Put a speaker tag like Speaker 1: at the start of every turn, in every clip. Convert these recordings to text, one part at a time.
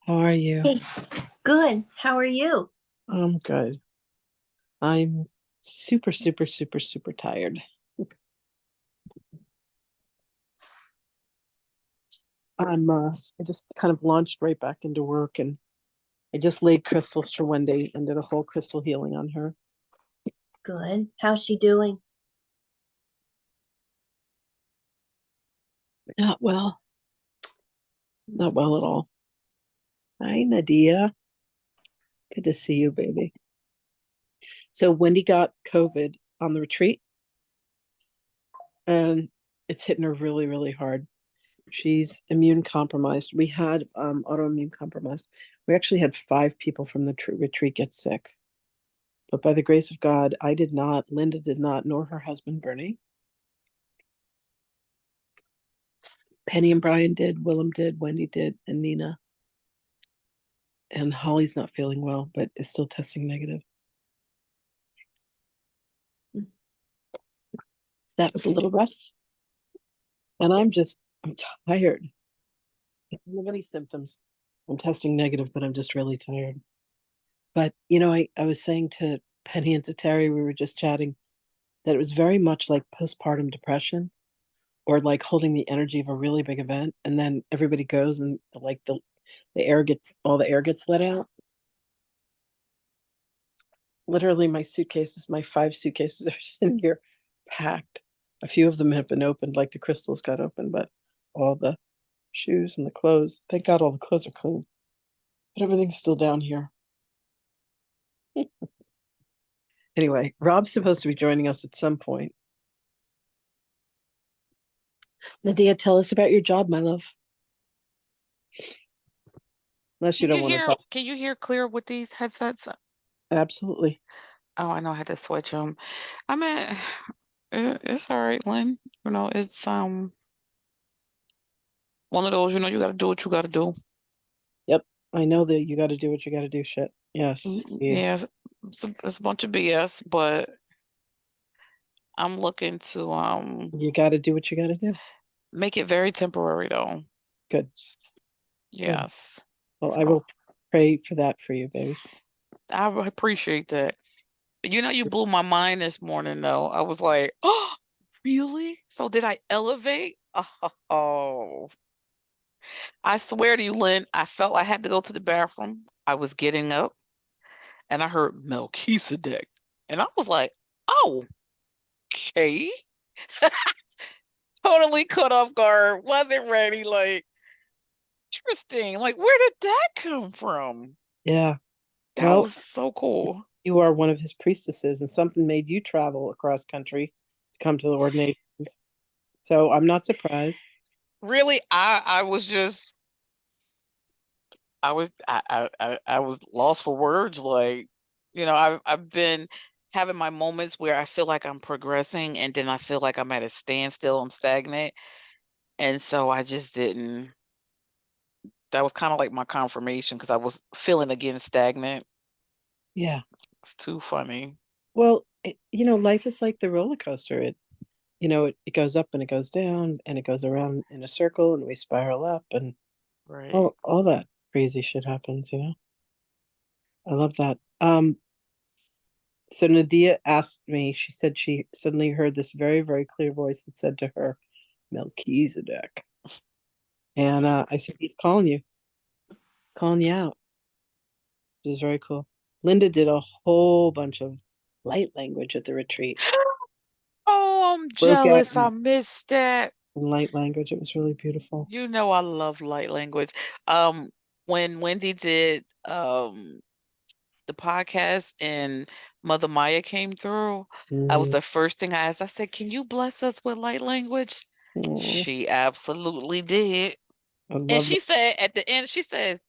Speaker 1: How are you?
Speaker 2: Hey, good. How are you?
Speaker 1: I'm good. I'm super, super, super, super tired. I just kind of launched right back into work and I just laid crystals for one day and did a whole crystal healing on her.
Speaker 2: Good. How's she doing?
Speaker 1: Not well. Not well at all. Hi, Nadia. Good to see you, baby. So Wendy got COVID on the retreat and it's hitting her really, really hard. She's immune compromised. We had autoimmune compromised. We actually had 5 people from the retreat get sick. But by the grace of God, I did not, Linda did not, nor her husband Bernie. Penny and Brian did, Willem did, Wendy did, and Nina. And Holly's not feeling well, but is still testing negative. So that was a little rough. And I'm tired. I don't have any symptoms. I'm testing negative, but I'm just really tired. But, I was saying to Penny and to Terry, we were just chatting, that it was very much like postpartum depression or like holding the energy of a really big event. And then everybody goes and like all the air gets let out. Literally my 5 suitcases are sitting here packed. A few of them have been opened, like the crystals got open, but all the shoes and the clothes, thank God all the clothes are clean. But everything's still down here. Anyway, Rob's supposed to be joining us at some point. Nadia, tell us about your job, my love. Unless you
Speaker 3: Can
Speaker 1: don't
Speaker 3: you
Speaker 1: want to
Speaker 3: hear?
Speaker 1: talk.
Speaker 3: Can you hear clear with these headsets?
Speaker 1: Absolutely.
Speaker 3: Oh, I know I had to switch them. I mean, it's all right, Lynn. It's one of those. You got to do what you got to do.
Speaker 1: Yep. I know that you got to do what you got to do. Shit. Yes.
Speaker 3: Yeah, it's a bunch of BS, but I'm looking to
Speaker 1: You got to do what you got to do.
Speaker 3: make it very temporary though.
Speaker 1: Good.
Speaker 3: Yes.
Speaker 1: Well, I will pray for that for you, baby.
Speaker 3: I appreciate that. You blew my mind this morning though. I was like, oh, really? So did I elevate? Oh. I swear to you, Lynn, I felt I had to go to the bathroom. I was getting up and I heard Melchizedek. And I was like, oh, okay. Totally caught off guard. Wasn't ready. Like, interesting. Like, where did that come from?
Speaker 1: Yeah.
Speaker 3: That
Speaker 1: Well,
Speaker 3: was so cool.
Speaker 1: you are one of his priestesses, and something made you travel across country to come to the ordinations. So I'm not surprised.
Speaker 3: Really, I was just I was lost for words. Like, I've been having my moments where I feel like I'm progressing and then I feel like I'm at a standstill, I'm stagnant. And so I just didn't that was kind of like my confirmation because I was feeling again stagnant.
Speaker 1: Yeah.
Speaker 3: It's too funny.
Speaker 1: Well, life is like the roller coaster. It goes up and it goes down and it goes around in a circle and we spiral up and
Speaker 3: Right.
Speaker 1: all that crazy shit happens. I love that. So Nadia asked me, she said she suddenly heard this very, very clear voice that said to her, Melchizedek. And I said, he's calling you out. It was very cool. Linda did a whole bunch of light language at the retreat.
Speaker 3: Oh, I'm
Speaker 1: Broke out
Speaker 3: jealous. I missed that.
Speaker 1: in light language. It was really beautiful.
Speaker 3: You know I love light language. Um, when Wendy did the podcast and Mother Maya came through, that was
Speaker 1: Mm,
Speaker 3: the first thing I asked. I said, "Can you bless us with light language?"
Speaker 1: oh,
Speaker 3: She absolutely did.
Speaker 1: I
Speaker 3: And
Speaker 1: love that.
Speaker 3: she said at the end, she says,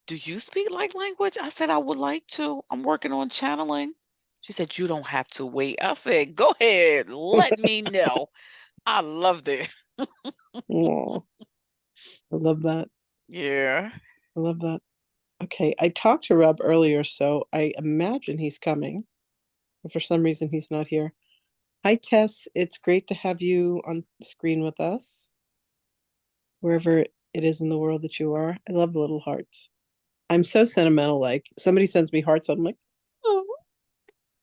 Speaker 3: "Do you speak light language?" I said, "I would like to. I'm working on channeling." She said, "You don't have to wait." I said, "Go ahead, let me know." I loved it.
Speaker 1: Oh, I love that.
Speaker 3: Yeah.
Speaker 1: I love that. Okay, I talked to Rob earlier, so I imagine he's coming. But for some reason, he's not here. Hi, Tess. It's great to have you on screen with us, wherever it is in the world that you are. I love the little hearts. I'm so sentimental. Like somebody sends me hearts, I'm like, oh,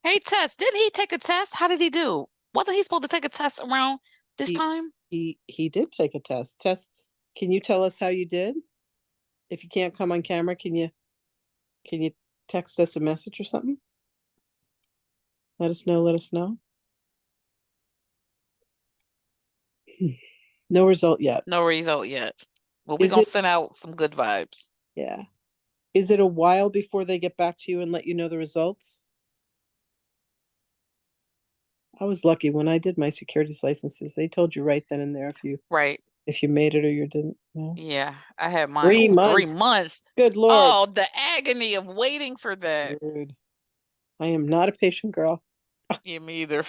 Speaker 3: Hey, Tess, didn't he take a test? How did he do? Wasn't he supposed to take a test around this
Speaker 1: he
Speaker 3: time?
Speaker 1: he did take a test. Test, can you tell us how you did? If you can't come on camera, can you text us a message or something? Let us know, let us know. No result yet.
Speaker 3: No result yet. Well, we're
Speaker 1: Is
Speaker 3: gonna
Speaker 1: it,
Speaker 3: send out some good vibes.
Speaker 1: yeah. Is it a while before they get back to you and let you know the results? I was lucky when I did my securities licenses. They told you right then and there
Speaker 3: Right.
Speaker 1: if you made it or you didn't. No.
Speaker 3: Yeah, I had mine.
Speaker 1: 3
Speaker 3: Ooh, 3
Speaker 1: months.
Speaker 3: months.
Speaker 1: Good Lord.
Speaker 3: Oh, the agony of waiting for that.
Speaker 1: Dude, I am not a patient girl.
Speaker 3: Yeah, me either.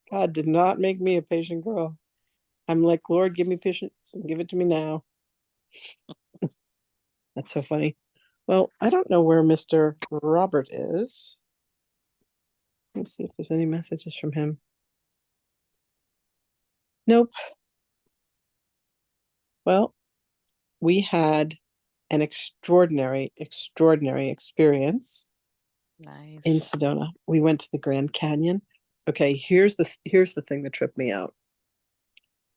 Speaker 1: God did not make me a patient girl. I'm like, Lord, give me patience and give it to me now. That's so funny. Well, I don't know where Mr. Robert is. Let's see if there's any messages from him. Nope. Well, we had an extraordinary experience in
Speaker 3: Nice.
Speaker 1: Sedona. We went to the Grand Canyon. Okay, here's the thing that tripped me out.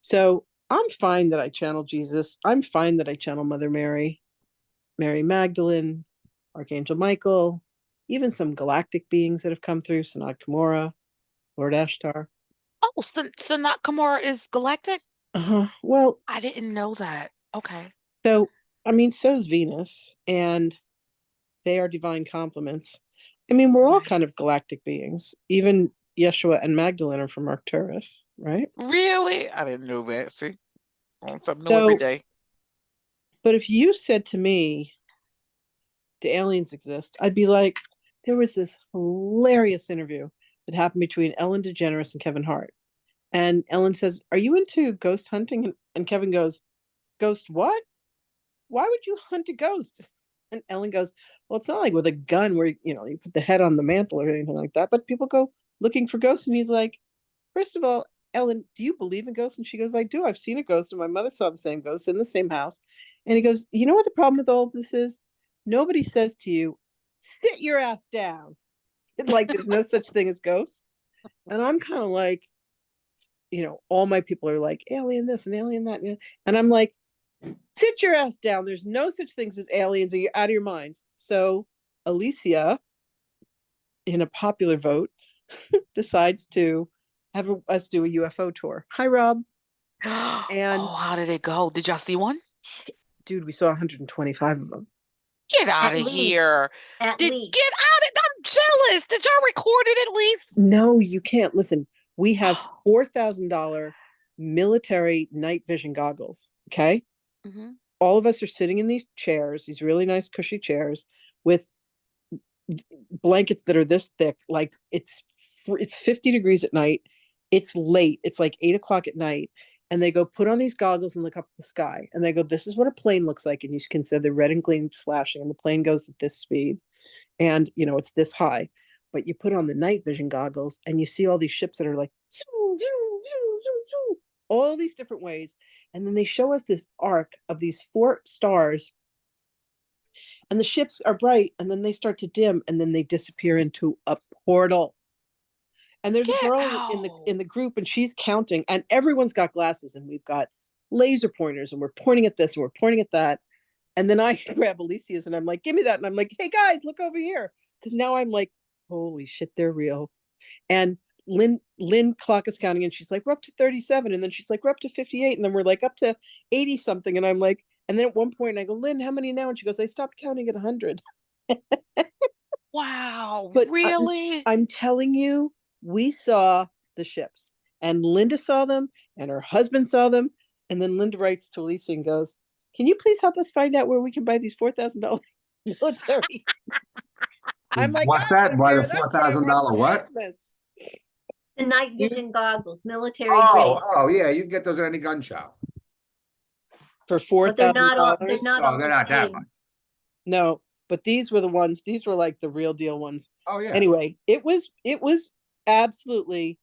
Speaker 1: So I'm fine that I channel Jesus. I'm fine that I channel Mother Mary, Mary Magdalene, Archangel Michael, even some galactic beings that have come through, Sanat Kumara, Lord Ashtar.
Speaker 3: Oh, Sanat Kumara is galactic?
Speaker 1: Well,
Speaker 3: I didn't know that. Okay.
Speaker 1: so I mean, so's Venus, and they are divine complements. I mean, we're all
Speaker 3: Right.
Speaker 1: kind of galactic beings. Even Yeshua and Magdalene are from Arcturus, right?
Speaker 3: Really? I didn't know that. See, learn something new every
Speaker 1: So,
Speaker 3: day.
Speaker 1: but if you said to me, do aliens exist? I'd be like, there was this hilarious interview that happened between Ellen DeGeneres and Kevin Hart. And Ellen says, are you into ghost hunting? And Kevin goes, ghost what? Why would you hunt a ghost? And Ellen goes, well, it's not like with a gun where, you put the head on the mantle or anything like that, but people go looking for ghosts. And he's like, first of all, Ellen, do you believe in ghosts? And she goes, I do. I've seen a ghost, and my mother saw the same ghost in the same house. And he goes, you know what the problem with all of this is? Nobody says to you, sit your ass down. Like there's no such thing as ghosts. And I'm kind of like, all my people are like, alien this and alien that. And I'm like, sit your ass down. There's no such things as aliens. Are you out of your minds? So Alicia, in a popular vote, decides to have us do a UFO tour. Hi, Rob. And
Speaker 3: Oh, how did it go? Did y'all see one?
Speaker 1: dude, we saw 125 of them.
Speaker 3: Get out
Speaker 2: At
Speaker 3: of
Speaker 2: least.
Speaker 3: here.
Speaker 2: At
Speaker 3: Get
Speaker 2: least.
Speaker 3: out of I'm jealous. Did y'all record it at least?
Speaker 1: No, you can't. Listen, we have $4,000 military night vision goggles. Okay.
Speaker 3: Mm-hmm.
Speaker 1: All of us are sitting in these chairs, these really nice, cushy chairs with blankets that are this thick. Like it's 50 degrees at night. It's late. It's like 8 o'clock at night. And they go put on these goggles and look up at the sky. And they go, this is what a plane looks like. And you can see the red and green flashing, and the plane goes at this speed. And it's this high. But you put on the night vision goggles and you see all these ships that are like zoo, zoo, zoo, zoo, zoo, all these different ways. And then they show us this arc of these 4 stars, and the ships are bright, and then they start to dim, and then they disappear into a portal. And there's a
Speaker 3: Get
Speaker 1: girl
Speaker 3: out.
Speaker 1: in the group, and she's counting, and everyone's got glasses, and we've got laser pointers, and we're pointing at this and we're pointing at that. And then I grab Alicia's and I'm like, give me that. And I'm like, hey guys, look over here. Because now I'm like, holy shit, they're real. And Lynn clock is counting, and she's like, we're up to 37. And then she's like, we're up to 58. And then we're like up to 80 something. And I'm like, and then at one point I go, Lynn, how many now? And she goes, I stopped counting at 100.
Speaker 3: Wow,
Speaker 1: But
Speaker 3: really?
Speaker 1: I'm telling you, we saw the ships, and Linda saw them, and her husband saw them. And then Linda writes to Alicia and goes, can you please help us find out where we can buy these $4,000 military? I'm like,
Speaker 4: What's that? Why the $4,000 what?
Speaker 1: Christmas.
Speaker 2: The night
Speaker 1: You-
Speaker 2: vision goggles, military grade.
Speaker 4: Oh, yeah, you can get those at any gun shop.
Speaker 1: For $4,000.
Speaker 2: But they're not all
Speaker 4: they're
Speaker 2: the
Speaker 4: not that
Speaker 2: same.
Speaker 4: much.
Speaker 1: No, but these were the ones. These were like the real deal ones.
Speaker 4: Oh, yeah.
Speaker 1: Anyway, it was absolutely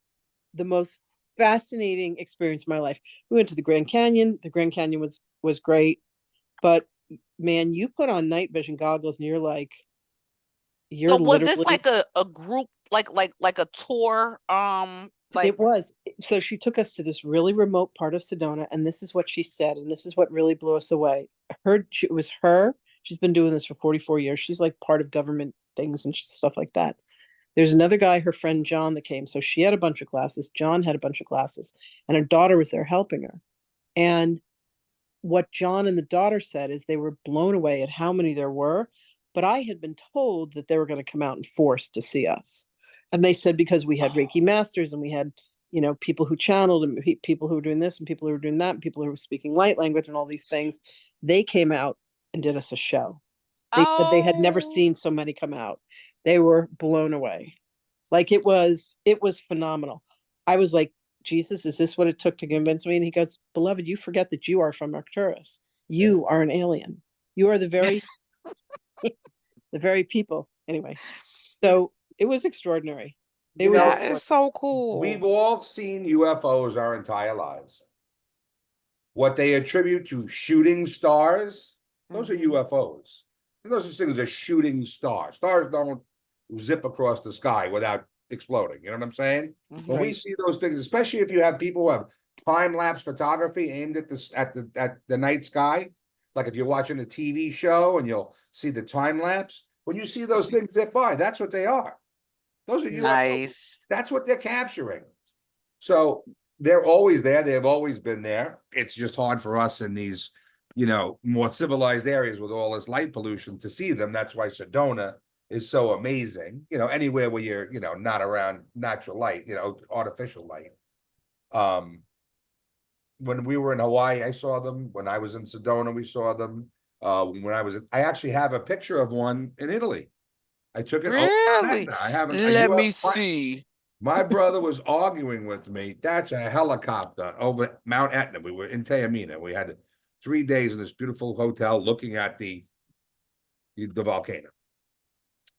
Speaker 1: the most fascinating experience of my life. We went to the Grand Canyon. The Grand Canyon was was great. But man, you put on night vision goggles and you're like, you're
Speaker 3: So was this
Speaker 1: literally.
Speaker 3: like a group, like a tour? Like,
Speaker 1: It was. So she took us to this really remote part of Sedona, and this is what she said, and this is what really blew us away. It was her. She's been doing this for 44 years. She's like part of government things and stuff like that. There's another guy, her friend John, that came. So she had a bunch of classes. John had a bunch of classes, and her daughter was there helping her. And what John and the daughter said is they were blown away at how many there were. But I had been told that they were going to come out in force to see us. And they said because we had Reiki masters and we had, people who channeled and people who were doing this and people who were doing that and people who were speaking light language and all these things, they came out and did us a show. They said they had never seen so many come out. They were blown away. Like it was phenomenal. I was like, Jesus, is this what it took to convince me? And he goes, beloved, you forget that you are from Arcturus. You are an alien. You are the very, the very people. Anyway, so it was extraordinary.
Speaker 3: that is so cool.
Speaker 4: We've all seen UFOs our entire lives. What they attribute to shooting stars, those are UFOs. There's no such thing as a shooting star. Stars don't zip across the sky without exploding. You know what I'm saying? When we see those things, especially if you have people who have time-lapse photography aimed at the night sky, like if you're watching a TV show and you'll see the time lapse, when you see those things zip by, that's what they are. Those are
Speaker 3: nice.
Speaker 4: UFOs. That's what they're capturing. So they're always there. They've always been there. It's just hard for us in these, more civilized areas with all this light pollution to see them. That's why Sedona is so amazing. Anywhere where you're, not around natural light, artificial light. When we were in Hawaii, I saw them. When I was in Sedona, we saw them. I actually have a picture of one in Italy. I took it.
Speaker 3: Really?
Speaker 4: I haven't.
Speaker 3: Let me see.
Speaker 4: My brother was arguing with me. That's a helicopter over Mount Etna. We were in Taormina. We had 3 days in this beautiful hotel looking at the volcano.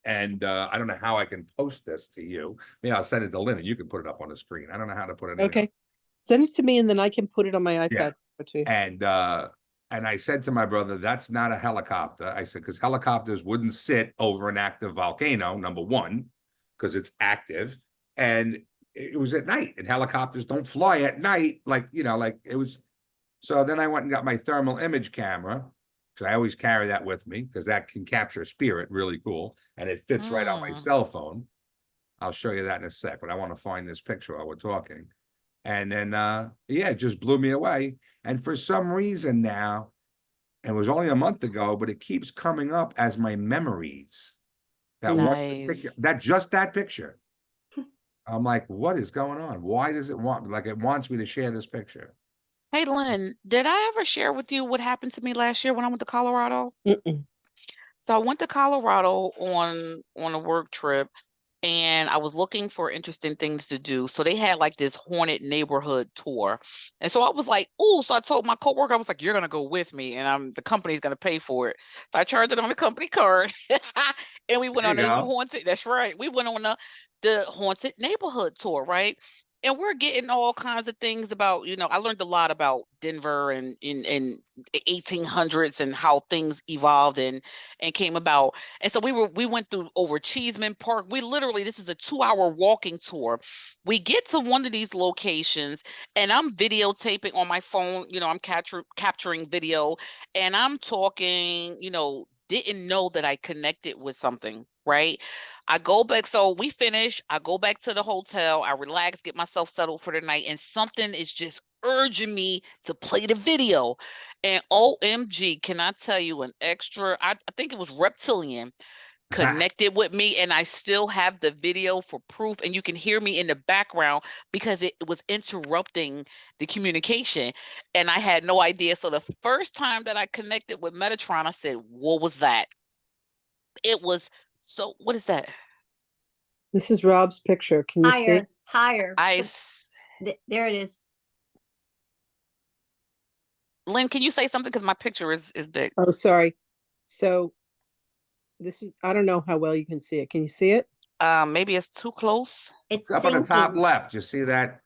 Speaker 4: And I don't know how I can post this to you. Maybe I'll send it to Lynn and you can put it up on the screen. I don't know how to put it.
Speaker 1: Okay. Send it to me and then I can put it on my iPad.
Speaker 4: Yeah. And I said to my brother, that's not a helicopter. I said, because helicopters wouldn't sit over an active volcano, number one, because it's active. And it was at night, and helicopters don't fly at night. Like it was. So then I went and got my thermal image camera, because I always carry that with me, because that can capture spirit really cool. And it fits right on my cell phone. I'll show you that in a sec, but I want to find this picture while we're talking. And then, it just blew me away. And for some reason now, it was only a month ago, but it keeps coming up as my memories. That picture. I'm like, what is going on? Why does it it wants me to share this picture?
Speaker 3: Hey, Lynn, did I ever share with you what happened to me last year when I went to Colorado?
Speaker 1: Mm-mm.
Speaker 3: So I went to Colorado on a work trip. And I was looking for interesting things to do. So they had like this haunted neighborhood tour. And so I was like, oh, so I told my coworker, I was like, you're going to go with me and the company's going to pay for it. So I charged it on the company card and we went on the haunted, that's right. We went on the haunted neighborhood tour, right? And we're getting all kinds of things about, I learned a lot about Denver and in the 1800s and how things evolved and came about. And so we went through over Cheeseman Park. This is a 2-hour walking tour. We get to one of these locations and I'm videotaping on my phone, I'm capturing video and I'm talking, didn't know that I connected with something, right? I go back. So we finish. I go back to the hotel. I relax, get myself settled for the night. And something is just urging me to play the video. And OMG, can I tell you I think it was Reptilian connected with me. And I still have the video for proof. And you can hear me in the background because it was interrupting the communication. And I had no idea. So the first time that I connected with Metatron, I said, what was that? It was what is that?
Speaker 1: This is Rob's picture. Can you see?
Speaker 2: Higher. There it is.
Speaker 3: Lynn, can you say something? Because my picture is big.
Speaker 1: Oh, sorry. So this is, I don't know how well you can see it. Can you see it?
Speaker 3: Maybe it's too close.
Speaker 4: It's up on the top left. You see that?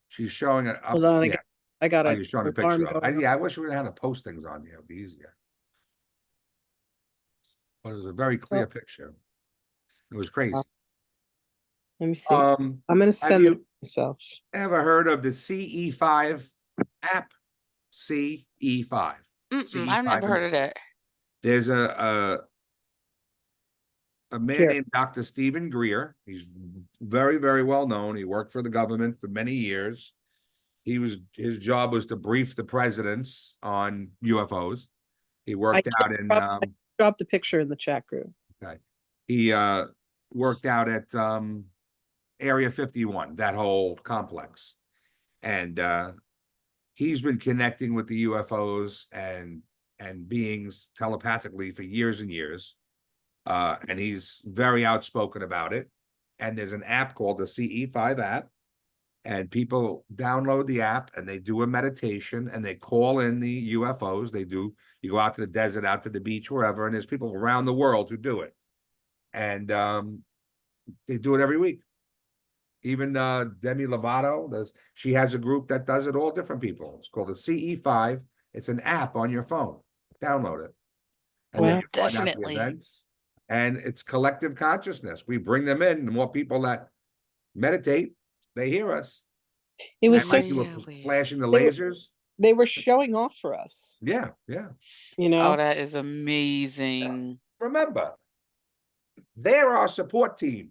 Speaker 4: She's showing it up.
Speaker 1: Hold on. I got
Speaker 4: Oh,
Speaker 1: a
Speaker 4: you're showing a
Speaker 1: alarm
Speaker 4: picture of
Speaker 1: going
Speaker 4: it. Yeah, I wish we would have had to post things on here. It'd be easier. But it was a very clear picture. It was crazy.
Speaker 1: off. Let me see.
Speaker 4: Um,
Speaker 1: I'm gonna
Speaker 4: have
Speaker 1: send it
Speaker 4: you
Speaker 1: myself.
Speaker 4: ever heard of the CE5 app? CE5.
Speaker 3: I've never heard of that.
Speaker 4: There's a man
Speaker 1: Here.
Speaker 4: named Dr. Stephen Greer. He's very, very well known. He worked for the government for many years. His job was to brief the presidents on UFOs. He worked out in
Speaker 1: Drop the picture in the chat group.
Speaker 4: okay. He worked out at Area 51, that whole complex. And he's been connecting with the UFOs and beings telepathically for years and years. And he's very outspoken about it. And there's an app called the CE5 app. And people download the app and they do a meditation and they call in the UFOs. You go out to the desert, out to the beach, wherever, and there's people around the world who do it. And they do it every week. Even Demi Lovato, she has a group that does it, all different people. It's called the CE5. It's an app on your phone. Download it. And then you find out the events. And it's collective consciousness. We bring them in. The more people that meditate, they hear us.
Speaker 1: It was so
Speaker 4: flashing the lasers.
Speaker 1: They were showing off for us.
Speaker 4: Yeah, yeah.
Speaker 1: You know?
Speaker 3: Oh, that is amazing.
Speaker 4: Remember, they're our support team.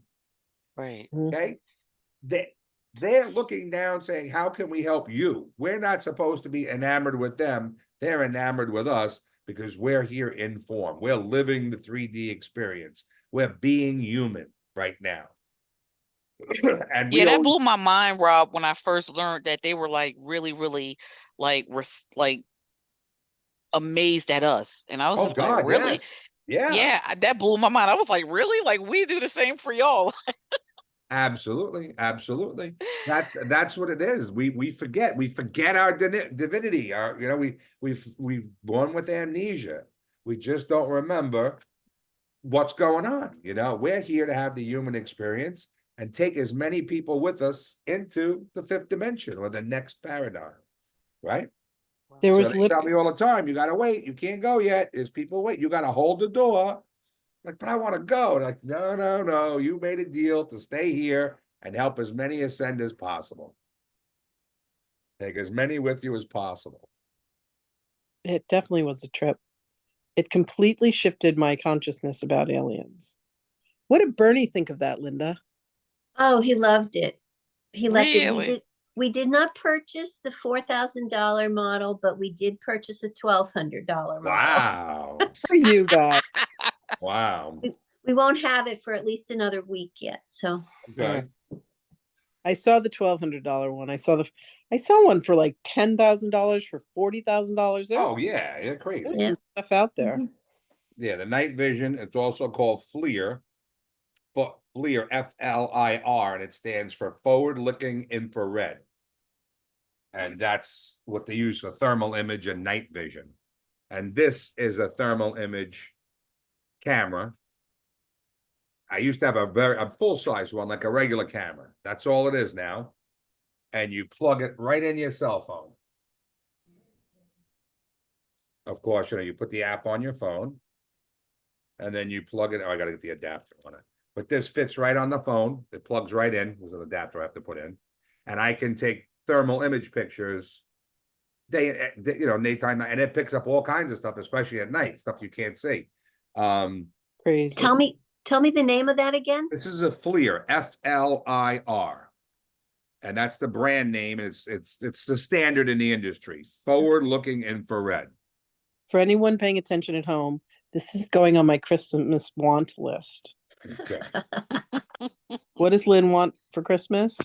Speaker 3: Right.
Speaker 4: Okay. They're looking down saying, how can we help you? We're not supposed to be enamored with them. They're enamored with us because we're here in form. We're living the 3D experience. We're being human right now. And
Speaker 3: yeah, that blew my mind, Rob, when I first learned that they were like really, really like amazed at us. And I was just like, really?
Speaker 4: Yes.
Speaker 3: Yeah, that blew my mind. I was like, really? Like we do the same for y'all.
Speaker 4: Absolutely, absolutely. That's what it is. We forget our divinity. We've born with amnesia. We just don't remember what's going on. We're here to have the human experience and take as many people with us into the fifth dimension or the next paradigm, right? They tell me all the time, you got to wait. You can't go yet. There's people wait. You got to hold the door. Like, but I want to go. Like, no. You made a deal to stay here and help as many ascend as possible. Take as many with you as possible.
Speaker 1: It definitely was a trip. It completely shifted my consciousness about aliens. What did Bernie think of that, Linda?
Speaker 2: Oh, he loved it. He loved
Speaker 3: really?
Speaker 2: it. We did not purchase the $4,000 model, but we did purchase a $1,200 model.
Speaker 4: Wow.
Speaker 1: For you guys.
Speaker 4: Wow.
Speaker 2: We won't have it for at least another week yet. So
Speaker 4: okay.
Speaker 1: I saw the $1,200 one. I saw one for like $10,000 for $40,000.
Speaker 4: Oh yeah, crazy.
Speaker 1: There's some stuff out there.
Speaker 2: Mm-hmm.
Speaker 4: Yeah, the night vision. It's also called FLIR, but FLIR, FLIR, and it stands for forward-looking infrared. And that's what they use for thermal image and night vision. And this is a thermal image camera. I used to have a full-size one, like a regular camera. That's all it is now. And you plug it right in your cell phone. Of course, you put the app on your phone. And then you plug it. Oh, I got to get the adapter on it. But this fits right on the phone. It plugs right in. There's an adapter I have to put in. And I can take thermal image pictures daytime, and it picks up all kinds of stuff, especially at night, stuff you can't see.
Speaker 1: Crazy.
Speaker 2: Tell me the name of that again.
Speaker 4: This is a FLIR, FLIR. And that's the brand name. It's the standard in the industry. Forward-looking infrared.
Speaker 1: For anyone paying attention at home, this is going on my Christmas want list.
Speaker 4: Okay.
Speaker 1: What does Lynn want for Christmas?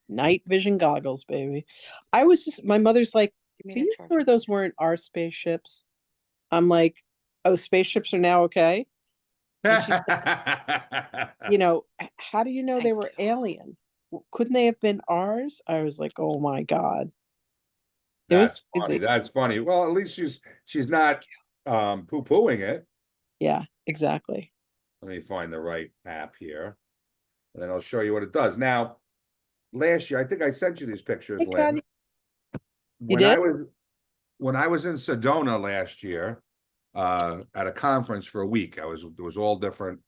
Speaker 1: Night vision goggles, baby. My mother's like, are you sure those weren't our spaceships? I'm like, oh, spaceships are now okay? Like, how do you know they were alien? Couldn't they have been ours? I was like, oh my God.
Speaker 4: That's funny. That's funny. Well, at least she's not poo-pooing it.
Speaker 1: Yeah, exactly.
Speaker 4: Let me find the right app here. And then I'll show you what it does. Now, last year, I think I sent you these pictures, Lynn. when I
Speaker 1: did?
Speaker 4: was when I was in Sedona last year, at a conference for a week, there was all different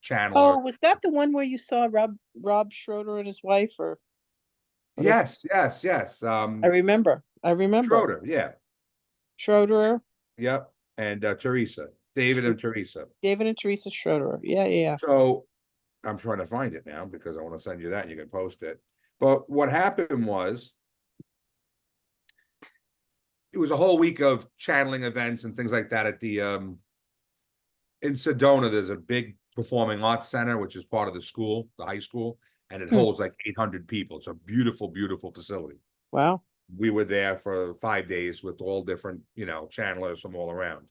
Speaker 4: channeler.
Speaker 1: Oh, was that the one where you saw Rob Schroeder and his wife, or what is?
Speaker 4: Yes.
Speaker 1: I remember.
Speaker 4: Schroeder, yeah.
Speaker 1: Schroeder,
Speaker 4: Yep. And Teresa, David and Teresa.
Speaker 1: David and Teresa Schroeder. Yeah.
Speaker 4: So I'm trying to find it now because I want to send you that and you can post it. But what happened was it was a whole week of channeling events and things like that at the in Sedona. There's a big performing arts center, which is part of the school, the high school, and it holds like 800 people. It's a beautiful, beautiful facility.
Speaker 1: Wow.
Speaker 4: We were there for 5 days with all different, channelers from all around.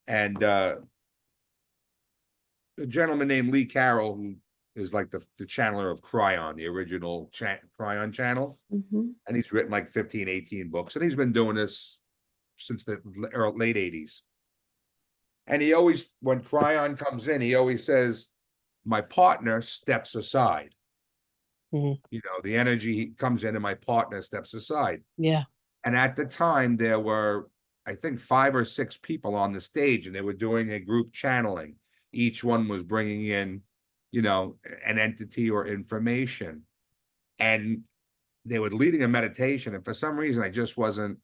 Speaker 4: And a gentleman named Lee Carroll, who is like the channeler of Cryon, the original Cryon channel.
Speaker 2: Mhm.
Speaker 4: And he's written like 15, 18 books. And he's been doing this since the late 80s. And he always, when Cryon comes in, he always says, my partner steps aside.
Speaker 1: Mhm.
Speaker 4: The energy comes in and my partner steps aside.
Speaker 1: Yeah.
Speaker 4: And at the time, there were, I think, 5 or 6 people on the stage, and they were doing a group channeling. Each one was bringing in, an entity or information. And they were leading a meditation. And for some reason, I just wasn't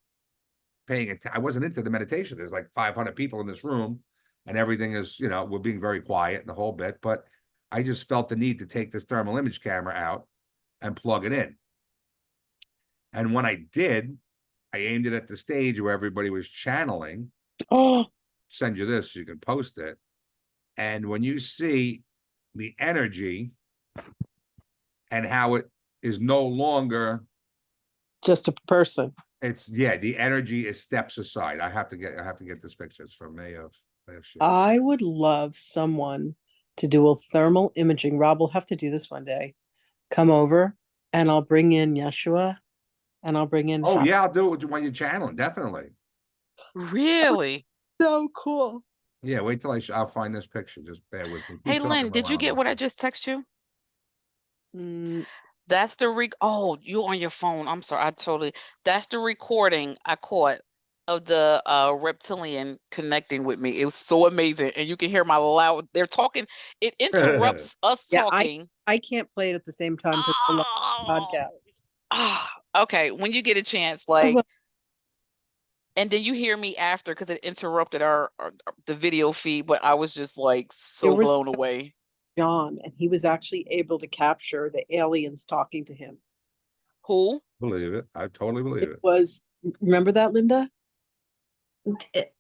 Speaker 4: paying attention. I wasn't into the meditation. There's like 500 people in this room, and everything is, we're being very quiet and the whole bit. But I just felt the need to take this thermal image camera out and plug it in. And when I did, I aimed it at the stage where everybody was channeling.
Speaker 1: Oh,
Speaker 4: Send you this so you can post it. And when you see the energy and how it is no longer
Speaker 1: just a person.
Speaker 4: the energy is steps aside. I have to get this picture. It's from May of last year.
Speaker 1: I would love someone to do a thermal imaging. Rob will have to do this one day. Come over and I'll bring in Yeshua and I'll bring in.
Speaker 4: Oh, yeah, I'll do it when you're channeling. Definitely.
Speaker 3: Really?
Speaker 1: So cool.
Speaker 4: Yeah, wait till I'll find this picture. Just bear with me.
Speaker 3: Hey,
Speaker 4: Keep talking
Speaker 3: Lynn, did you
Speaker 4: while I'm
Speaker 3: get what I
Speaker 4: looking.
Speaker 3: just text you?
Speaker 1: Mm,
Speaker 3: That's the oh, you on your phone. I'm sorry. That's the recording I caught of the reptilian connecting with me. It was so amazing. And you can hear they're talking. It interrupts us
Speaker 1: yeah,
Speaker 3: talking.
Speaker 1: I can't play it at the same time because it's a long podcast.
Speaker 3: Okay. When you get a chance, and then you hear me after because it interrupted the video feed, but I was just like so blown away.
Speaker 1: John, and he was actually able to capture the aliens talking to him.
Speaker 3: Who?
Speaker 4: Believe it. I totally believe it.
Speaker 1: Was, remember that, Linda?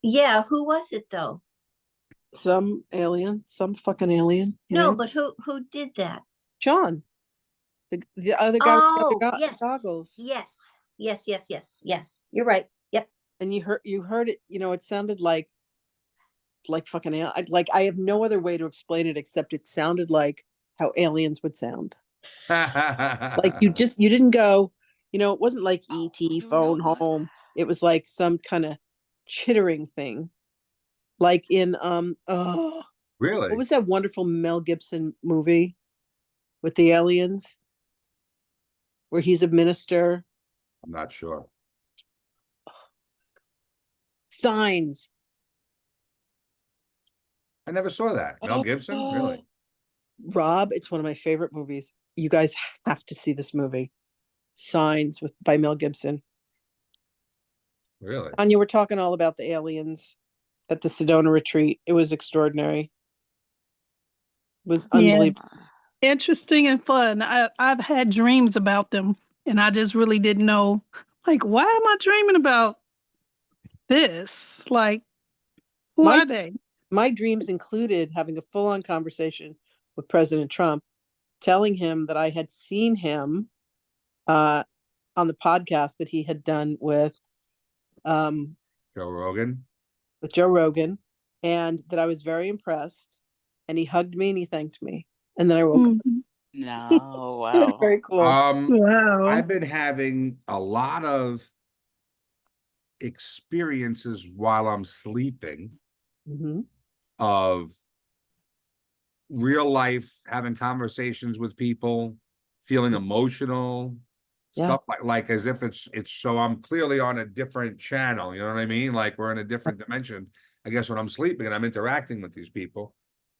Speaker 2: Yeah, who was it though?
Speaker 1: Some fucking alien.
Speaker 2: No, but who did that?
Speaker 1: John, the other guy with the
Speaker 2: yes.
Speaker 1: goggles.
Speaker 2: Yes. You're right. Yep.
Speaker 1: And you heard it. It sounded like fucking like I have no other way to explain it except it sounded like how aliens would sound. Like you didn't go. It wasn't like ET phone home. It was like some kind of chittering thing, like in
Speaker 4: Really?
Speaker 1: what was that wonderful Mel Gibson movie with the aliens where he's a minister?
Speaker 4: I'm not sure.
Speaker 1: Signs.
Speaker 4: I never saw that. Mel Gibson? Really?
Speaker 1: Rob, it's one of my favorite movies. You guys have to see this movie. Signs by Mel Gibson.
Speaker 4: Really?
Speaker 1: Anya, we're talking all about the aliens at the Sedona retreat. It was extraordinary. It was unbelievable.
Speaker 5: Interesting and fun. I've had dreams about them, and I just really didn't know, like, why am I dreaming about this? Like, who are they?
Speaker 1: My dreams included having a full-on conversation with President Trump, telling him that I had seen him on the podcast that he had done with
Speaker 4: Joe Rogan.
Speaker 1: With Joe Rogan, and that I was very impressed. And he hugged me and he thanked me. And then I woke up.
Speaker 3: No, wow.
Speaker 1: It was very cool.
Speaker 5: Wow.
Speaker 4: I've been having a lot of experiences while I'm sleeping of real life, having conversations with people, feeling emotional,
Speaker 1: Yeah.
Speaker 4: Stuff like as if it's so I'm clearly on a different channel, you know what I mean? Like we're in a different dimension. I guess when I'm sleeping and I'm interacting with these people.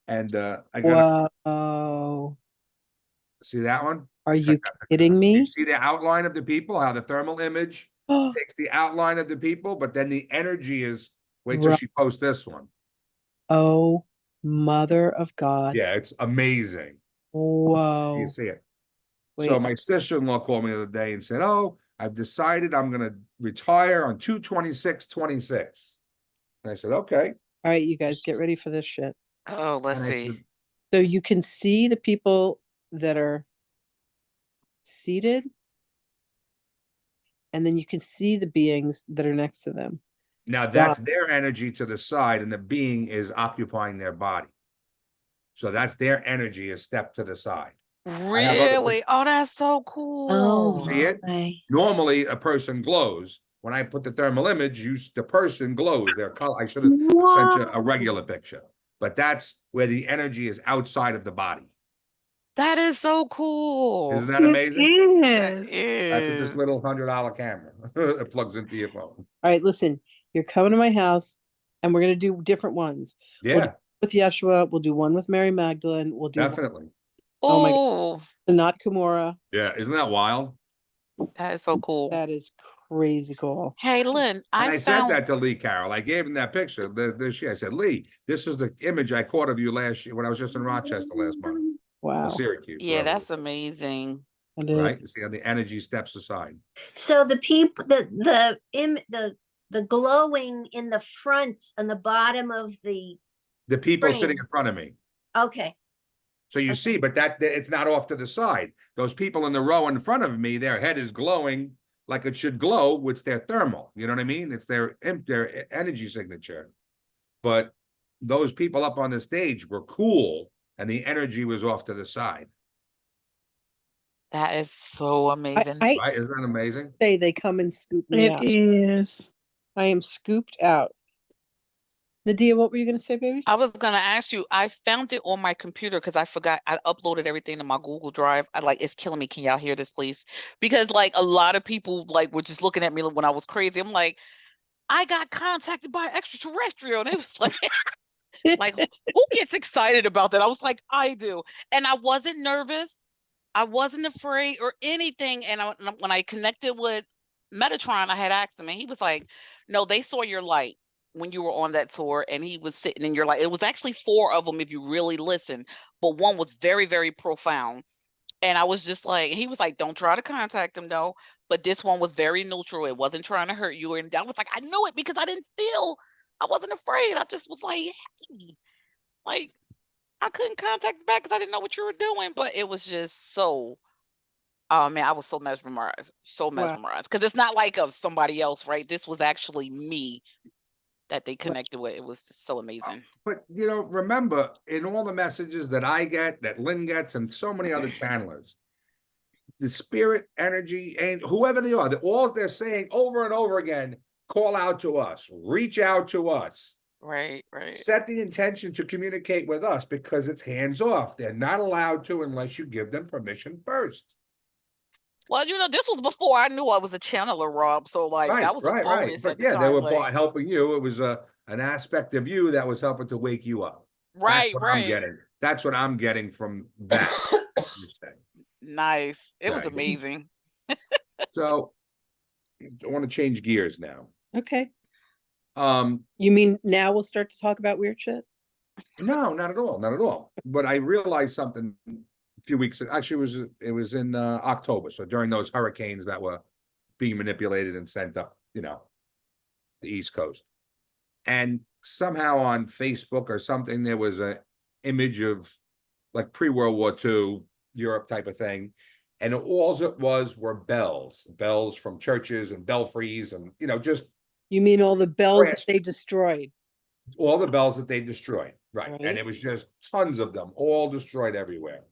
Speaker 4: And I gotta
Speaker 1: Whoa.
Speaker 4: see that one.
Speaker 1: Are
Speaker 4: Check
Speaker 1: you
Speaker 4: that picture
Speaker 1: kidding
Speaker 4: out. You
Speaker 1: me?
Speaker 4: see the outline of the people, how the thermal image takes the outline of the people, but then the energy is wait till
Speaker 1: Right.
Speaker 4: she posts this one.
Speaker 1: Oh, mother of God.
Speaker 4: Yeah, it's amazing. You
Speaker 1: Whoa.
Speaker 4: see it. So
Speaker 1: Wait.
Speaker 4: my sister-in-law called me the other day and said, "Oh, I've decided I'm gonna retire on 2/26/26." And I said, "Okay."
Speaker 1: All right, you guys get ready for this shit.
Speaker 3: Oh, let's
Speaker 4: And I
Speaker 3: see.
Speaker 4: said,
Speaker 1: So you can see the people that are seated, and then you can see the beings that are next to them.
Speaker 4: now that's their energy to the side, and the being is occupying their body. So that's their energy is step to the side. have other-
Speaker 3: Really? Oh, that's so
Speaker 2: Oh
Speaker 3: cool.
Speaker 4: See it?
Speaker 2: my.
Speaker 4: Normally, a person glows. When I put the thermal image, the person glows. Their color. I should have sent you a regular picture, but that's where the energy is outside of the body.
Speaker 3: That is so cool.
Speaker 4: Isn't that amazing?
Speaker 3: That
Speaker 2: It
Speaker 4: That's this
Speaker 3: is.
Speaker 4: little $100 camera. It plugs into your phone.
Speaker 1: All right, listen, you're coming to my house, and we're gonna do different ones. We'll do
Speaker 4: Yeah,
Speaker 1: one with Yeshua, we'll do one with Mary Magdalene, we'll do one
Speaker 4: definitely.
Speaker 1: Oh my God.
Speaker 3: Oh,
Speaker 1: with Sanat Kumara.
Speaker 4: Yeah, isn't that wild?
Speaker 3: that is so cool.
Speaker 1: That is crazy cool.
Speaker 3: Hey, Lynn,
Speaker 4: And
Speaker 3: I
Speaker 4: I said
Speaker 3: found
Speaker 4: that to Lee Carroll. I gave him that picture this year. I said, "Lee, this is the image I caught of you last year when I was just in Rochester last month, or
Speaker 1: Wow,
Speaker 4: Syracuse."
Speaker 3: yeah,
Speaker 4: wherever it
Speaker 3: that's
Speaker 4: was.
Speaker 3: amazing.
Speaker 1: that is
Speaker 4: Right? You see how the energy steps aside.
Speaker 2: So the people, the glowing in the front on the bottom of the,
Speaker 4: The people sitting
Speaker 2: Frame.
Speaker 4: in front of me.
Speaker 2: okay,
Speaker 4: So you
Speaker 2: Okay.
Speaker 4: see, but that it's not off to the side. Those people in the row in front of me, their head is glowing like it should glow, with their thermal. You know what I mean? It's their energy signature. But those people up on the stage were cool, and the energy was off to the side.
Speaker 3: That is so amazing.
Speaker 1: I
Speaker 4: Right? Isn't that amazing?
Speaker 1: say they come and scoop me
Speaker 5: It
Speaker 1: out.
Speaker 5: is.
Speaker 1: I am scooped out. Nadia, what were you gonna say, baby?
Speaker 3: I was gonna ask you, I found it on my computer because I forgot I uploaded everything to my Google Drive. It's killing me. Can y'all hear this, please? Because like a lot of people like were just looking at me when I was crazy. I'm like, I got contacted by extraterrestrial. And it was like who gets excited about that? I was like, I do. And I wasn't nervous. I wasn't afraid or anything. And when I connected with Metatron, I had asked him, and he was like, no, they saw your light when you were on that tour, and he was sitting in your light. It was actually 4 of them if you really listen, but one was very, very profound. And I was just like, he was like, don't try to contact him, though. But this one was very neutral. It wasn't trying to hurt you. And I was like, I knew it because I wasn't afraid. I just was like, hey, like, I couldn't contact you back because I didn't know what you were doing. But it was just so, oh man, I was so mesmerized. So
Speaker 1: Wow.
Speaker 3: mesmerized. Because it's not like of somebody else, right? This was actually me that they connected with. It was just so amazing.
Speaker 4: But remember, in all the messages that I get, that Lynn gets, and so many other channelers, the spirit, energy, and whoever they are, all they're saying over and over again, call out to us, reach out to us.
Speaker 3: Right, right.
Speaker 4: Set the intention to communicate with us, because it's hands off. They're not allowed to unless you give them permission first.
Speaker 3: Well, this was before I knew I was a channeler, Rob. So that was a bonus
Speaker 4: But
Speaker 3: at the
Speaker 4: yeah, they
Speaker 3: time.
Speaker 4: were helping you. It was an aspect of you that was helping to wake you up.
Speaker 3: Right,
Speaker 4: That's what I'm
Speaker 3: right.
Speaker 4: getting. That's what I'm getting from that.
Speaker 3: Nice. It was
Speaker 4: Right.
Speaker 3: amazing.
Speaker 4: So I want to change gears now.
Speaker 1: Okay.
Speaker 4: Um,
Speaker 1: You mean now we'll start to talk about weird shit?
Speaker 4: no, not at all, not at all. But I realized something a few weeks ago. Actually, it was in October. So during those hurricanes that were being manipulated and sent up, the East Coast. And somehow on Facebook or something, there was an image of like pre-World War II Europe type of thing. And all it was were bells from churches and belfries, and just
Speaker 1: You mean all the bells
Speaker 4: Yes.
Speaker 1: that they destroyed?
Speaker 4: all the bells that they destroyed. Right.
Speaker 1: Right.
Speaker 4: And it was just tons of them, all destroyed everywhere.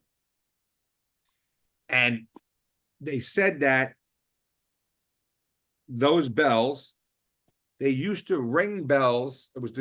Speaker 4: And they said that those bells, they used to ring bells. It was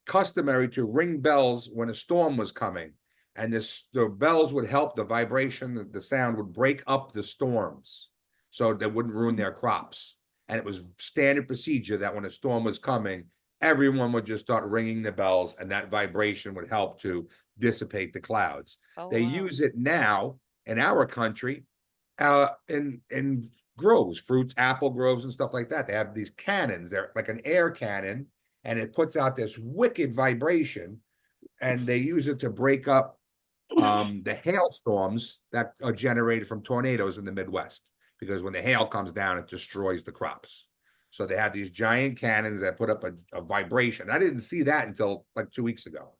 Speaker 4: customary to ring bells when a storm was coming. And the bells would help the vibration, the sound would break up the storms. so they wouldn't ruin their crops. And it was standard procedure that when a storm was coming, everyone would just start ringing the bells, and that vibration would help to dissipate the clouds.
Speaker 3: Oh,
Speaker 4: They
Speaker 3: wow.
Speaker 4: use it now in our country, in groves, fruits, apple groves, and stuff like that. They have these cannons. They're like an air cannon, and it puts out this wicked vibration, and they use it to break up the hailstorms that are generated from tornadoes in the Midwest. Because when the hail comes down, it destroys the crops. So they have these giant cannons that put up a vibration. I didn't see that until like 2 weeks ago,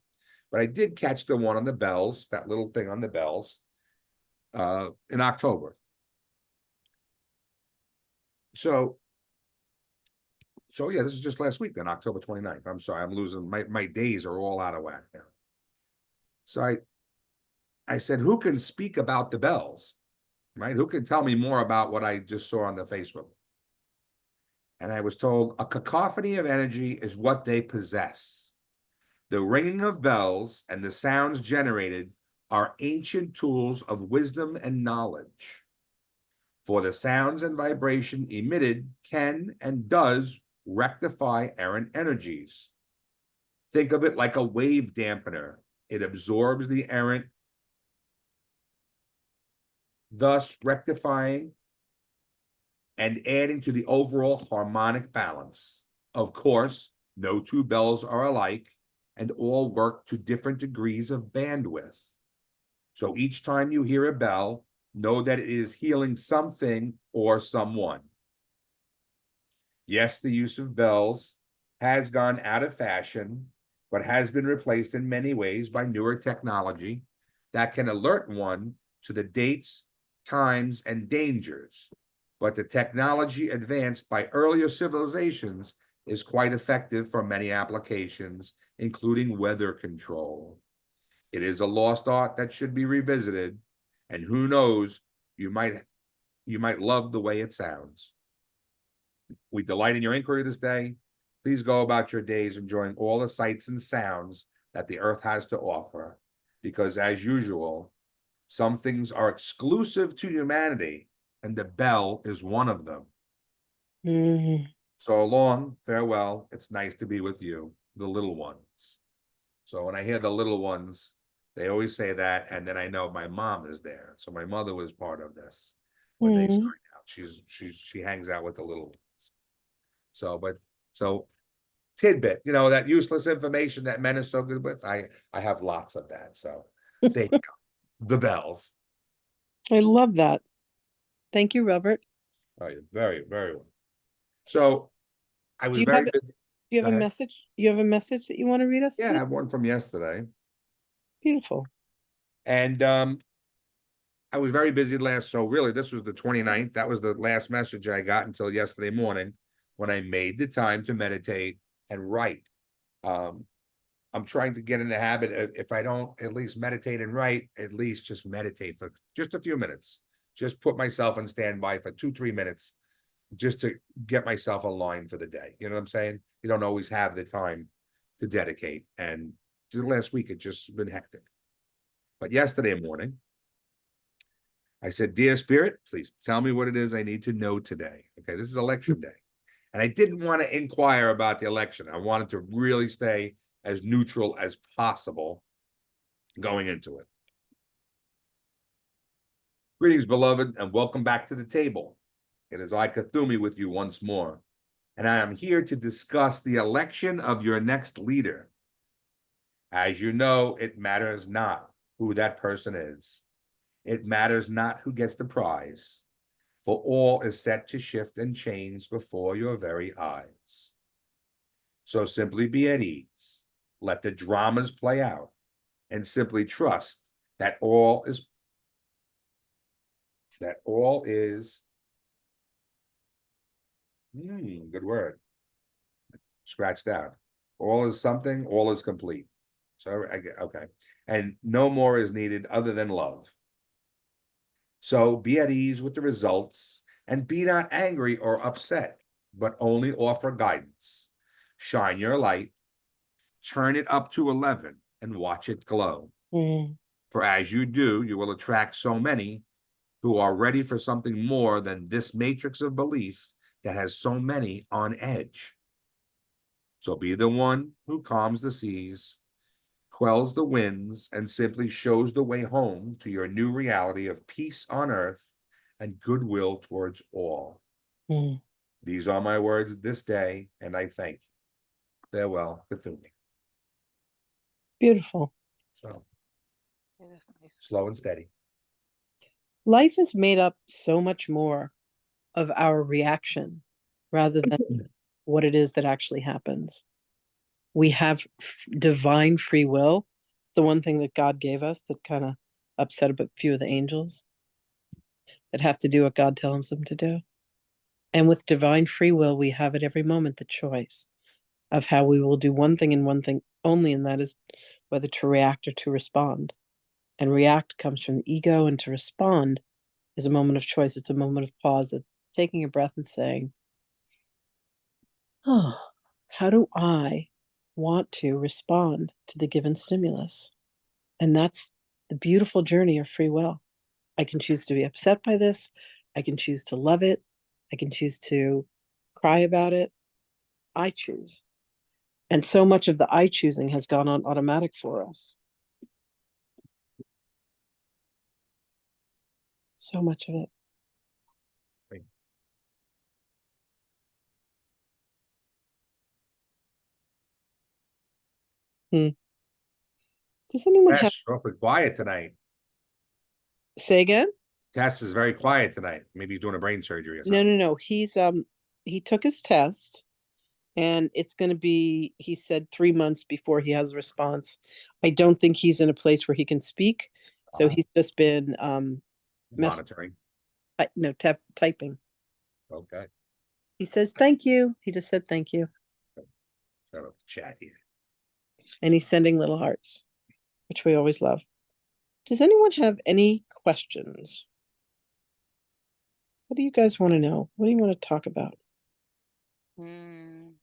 Speaker 4: but I did catch the one on the bells, that little thing on the bells, in October. So yeah, this is just last week then, October 29th. I'm sorry, I'm losing, my days are all out of whack now. So I said, who can speak about the bells, right? Who can tell me more about what I just saw on the Facebook? And I was told a cacophony of energy is what they possess. The ringing of bells and the sounds generated are ancient tools of wisdom and knowledge. For the sounds and vibration emitted can and does rectify errant energies. Think of it like a wave dampener. It absorbs the errant, thus rectifying and adding to the overall harmonic balance. Of course, no two bells are alike, and all work to different degrees of bandwidth. So each time you hear a bell, know that it is healing something or someone. Yes, the use of bells has gone out of fashion, but has been replaced in many ways by newer technology that can alert one to the dates, times, and dangers. But the technology advanced by earlier civilizations is quite effective for many applications, including weather control. It is a lost art that should be revisited, and who knows, you might love the way it sounds. We delight in your inquiry this day. Please go about your days enjoying all the sights and sounds that the earth has to offer, because as usual, some things are exclusive to humanity, and the bell is one of them.
Speaker 1: Mm.
Speaker 4: So long, farewell. It's nice to be with you, the little ones. So when I hear the little ones, they always say that, and then I know my mom is there. So my mother was part of this when they started out. She hangs out with the little ones. So tidbit, that useless information that men are so good with. I have lots of that. So there you go. The bells.
Speaker 1: I love that. Thank you, Robert.
Speaker 4: Oh, you're very, very well. So I was
Speaker 1: Do you
Speaker 4: very
Speaker 1: have
Speaker 4: busy.
Speaker 1: Do you have
Speaker 4: Go
Speaker 1: a
Speaker 4: ahead.
Speaker 1: message? You have a message that you want to read us?
Speaker 4: Yeah, I
Speaker 1: please?
Speaker 4: have one from yesterday.
Speaker 1: Beautiful.
Speaker 4: And I was very busy so really this was the 29th. That was the last message I got until yesterday morning when I made the time to meditate and write. I'm trying to get in the habit of, if I don't at least meditate and write, at least just meditate for just a few minutes. Just put myself on standby for 2-3 minutes just to get myself aligned for the day. You know what I'm saying? You don't always have the time to dedicate. And the last week, it's just been hectic. But yesterday morning, I said, Dear Spirit, please tell me what it is I need to know today. Okay, this is election day. And I didn't want to inquire about the election. I wanted to really stay as neutral as possible going into it. Greetings, beloved, and welcome back to the table. It is I, Kathumi, with you once more, and I am here to discuss the election of your next leader. As you know, it matters not who that person is. It matters not who gets the prize, for all is set to shift and change before your very eyes. So simply be at ease, let the dramas play out, and simply trust that all is good word, scratched out. All is something, all is complete. So okay, and no more is needed other than love. So be at ease with the results, and be not angry or upset, but only offer guidance. Shine your light, turn it up to 11, and watch it glow.
Speaker 1: Mm.
Speaker 4: For as you do, you will attract so many who are ready for something more than this matrix of belief that has so many on edge. So be the one who calms the seas, quells the winds, and simply shows the way home to your new reality of peace on earth and goodwill towards all.
Speaker 1: Mm.
Speaker 4: These are my words this day, and I thank you. Farewell, Cthulhu.
Speaker 1: Beautiful.
Speaker 4: So
Speaker 3: Yeah, that's nice.
Speaker 4: slow and steady.
Speaker 1: Life is made up so much more of our reaction rather than what it is that actually happens. We have divine free will. It's the one thing that God gave us that kind of upset a few of the angels that have to do what God tells them to do. And with divine free will, we have at every moment the choice of how we will do one thing and one thing only, and that is whether to react or to respond. And react comes from the ego, and to respond is a moment of choice. It's a moment of pause, of taking a breath and saying, oh, how do I want to respond to the given stimulus? And that's the beautiful journey of free will. I can choose to be upset by this. I can choose to love it. I can choose to cry about it. I choose. And so much of the I choosing has gone on automatic for us. So much of it. Does anyone have
Speaker 4: Tess, awfully quiet tonight.
Speaker 1: say again?
Speaker 4: Tess is very quiet tonight. Maybe he's doing a brain surgery or
Speaker 1: No,
Speaker 4: something.
Speaker 1: no. He took his test, and it's going to be, he said, 3 months before he has a response. I don't think he's in a place where he can speak, so he's just been
Speaker 4: Monitoring.
Speaker 1: typing.
Speaker 4: Okay.
Speaker 1: He says thank you. He just said thank you,
Speaker 4: Shout out to chat here.
Speaker 1: and he's sending little hearts, which we always love. Does anyone have any questions? What do you guys want to know? What do you want to talk about?
Speaker 3: Mm.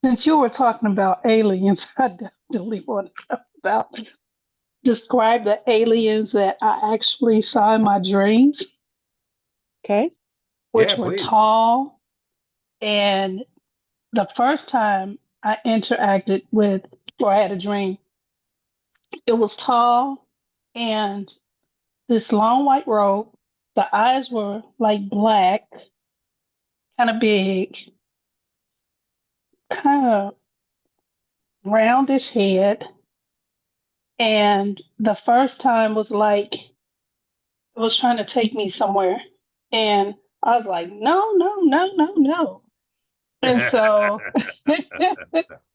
Speaker 5: Since you were talking about aliens, I definitely want to talk about describe the aliens that I actually saw in my dreams,
Speaker 1: Okay.
Speaker 5: which
Speaker 4: Yeah,
Speaker 5: were
Speaker 4: please.
Speaker 5: tall. And the first time I interacted with, or I had a dream, it was tall and this long white robe. The eyes were like black, kind of big, kind of roundish head. And the first time was like it was trying to take me somewhere. And I was like, no, no, no, no, no. And so,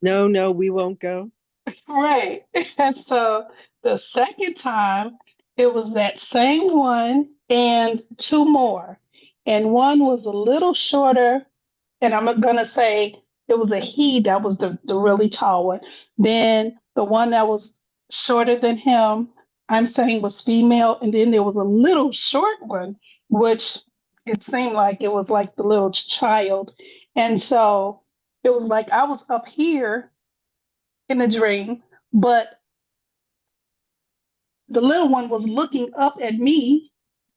Speaker 1: No, we won't go.
Speaker 5: right. And so the second time, it was that same one and two more. And one was a little shorter. And I'm going to say it was a he that was the really tall one. Then the one that was shorter than him, I'm saying was female. And then there was a little short one, which it seemed like it was like the little child. And so it was like I was up here in the dream, but the little one was looking up at me,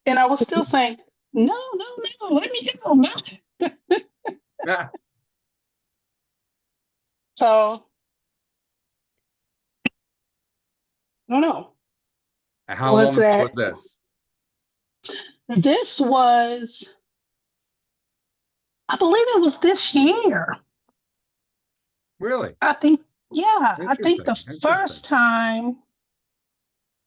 Speaker 5: and I was still saying, "No, no, no, let me go, no."
Speaker 4: Yeah.
Speaker 5: So I don't know.
Speaker 4: How
Speaker 5: Was
Speaker 4: long ago was
Speaker 5: that
Speaker 4: this?
Speaker 5: this was? I believe it was this year.
Speaker 4: Really?
Speaker 5: I think, yeah, I think the
Speaker 4: Interesting.
Speaker 5: first time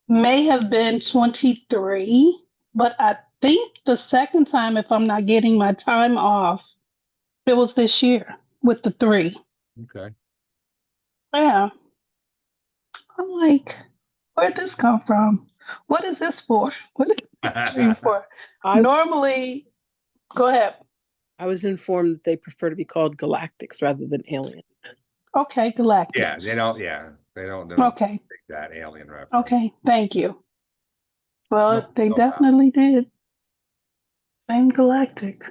Speaker 5: may have been 23, but I think the second time, if I'm not getting my time off, it was this year with the 3.
Speaker 4: Okay.
Speaker 5: Yeah. I'm like, where'd this come from? What is this for? What is this dream for?
Speaker 1: I
Speaker 5: Normally, go ahead.
Speaker 1: I was informed that they prefer to be called galactics rather than alien.
Speaker 5: Okay,
Speaker 4: Yeah, they
Speaker 5: galactics.
Speaker 4: don't. Yeah, they don't
Speaker 5: Okay,
Speaker 4: take that alien reference.
Speaker 5: okay, thank you. Well,
Speaker 4: No,
Speaker 5: they
Speaker 4: no problem.
Speaker 5: definitely did. Same galactic.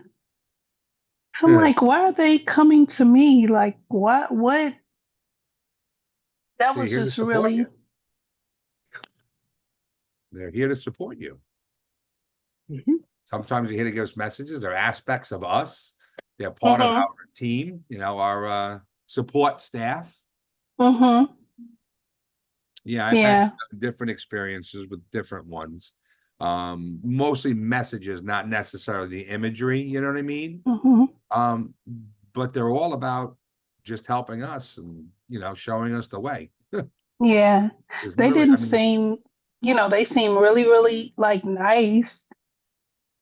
Speaker 5: So I'm like, why are they coming to me? Like, what? That
Speaker 4: They're
Speaker 5: was
Speaker 4: here to
Speaker 5: just
Speaker 4: support
Speaker 5: really,
Speaker 4: you. They're here to support you.
Speaker 1: Mhm.
Speaker 4: Sometimes they're here to give us messages. They're aspects of us. They're part of our team, our support staff.
Speaker 5: Mm-hmm.
Speaker 4: Yeah, I've
Speaker 5: Yeah.
Speaker 4: had different experiences with different ones. Mostly messages, not necessarily the imagery, you know what I mean?
Speaker 5: Mm-hmm.
Speaker 4: But they're all about just helping us and, showing us the way.
Speaker 5: Yeah.
Speaker 4: There's
Speaker 5: They
Speaker 4: really,
Speaker 5: didn't seem, they seem really, really like nice.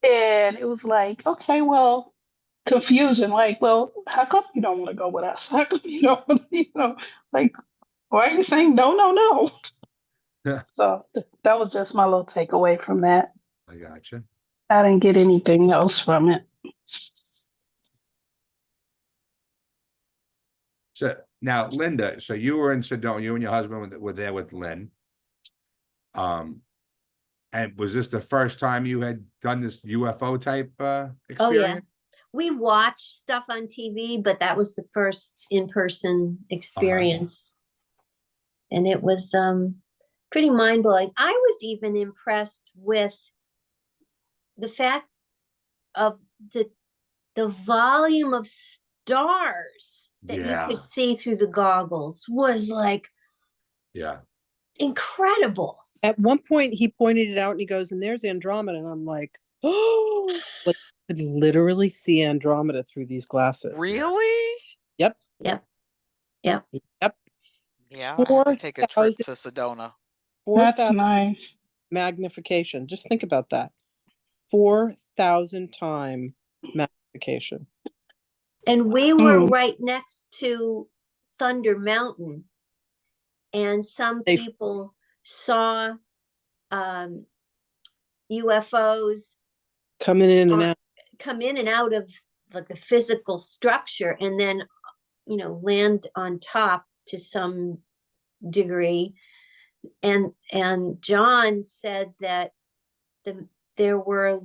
Speaker 5: And it was like, okay, well, confusion. Like, well, how come you don't want to go with us? How come you don't want to, like, why are you saying no, no, no? So that was just my little takeaway from that.
Speaker 4: I gotcha.
Speaker 5: I didn't get anything else from it.
Speaker 4: So now, Linda, so you were in Sedona, you and your husband were there with Lynn. And was this the first time you had done this UFO type
Speaker 2: Oh,
Speaker 4: experience?
Speaker 2: yeah. We watched stuff on TV, but that was the first in-person experience. And it was pretty mind-blowing. I was even impressed with the fact of the volume of stars that you could see through the goggles was like incredible.
Speaker 1: At one point, he pointed it out and he goes, and there's Andromeda. And I'm like, oh, like I could literally see Andromeda through these glasses.
Speaker 3: Really?
Speaker 1: Yep.
Speaker 2: Yep. Yep.
Speaker 1: Yep.
Speaker 3: Yeah, I have to take a trip to Sedona.
Speaker 5: That's nice.
Speaker 1: Magnification. Just think about that. 4,000 time magnification.
Speaker 2: And we were right next to Thunder Mountain. And some people saw UFOs
Speaker 1: coming in and out
Speaker 2: of like the physical structure and then land on top to some degree. And John said that there were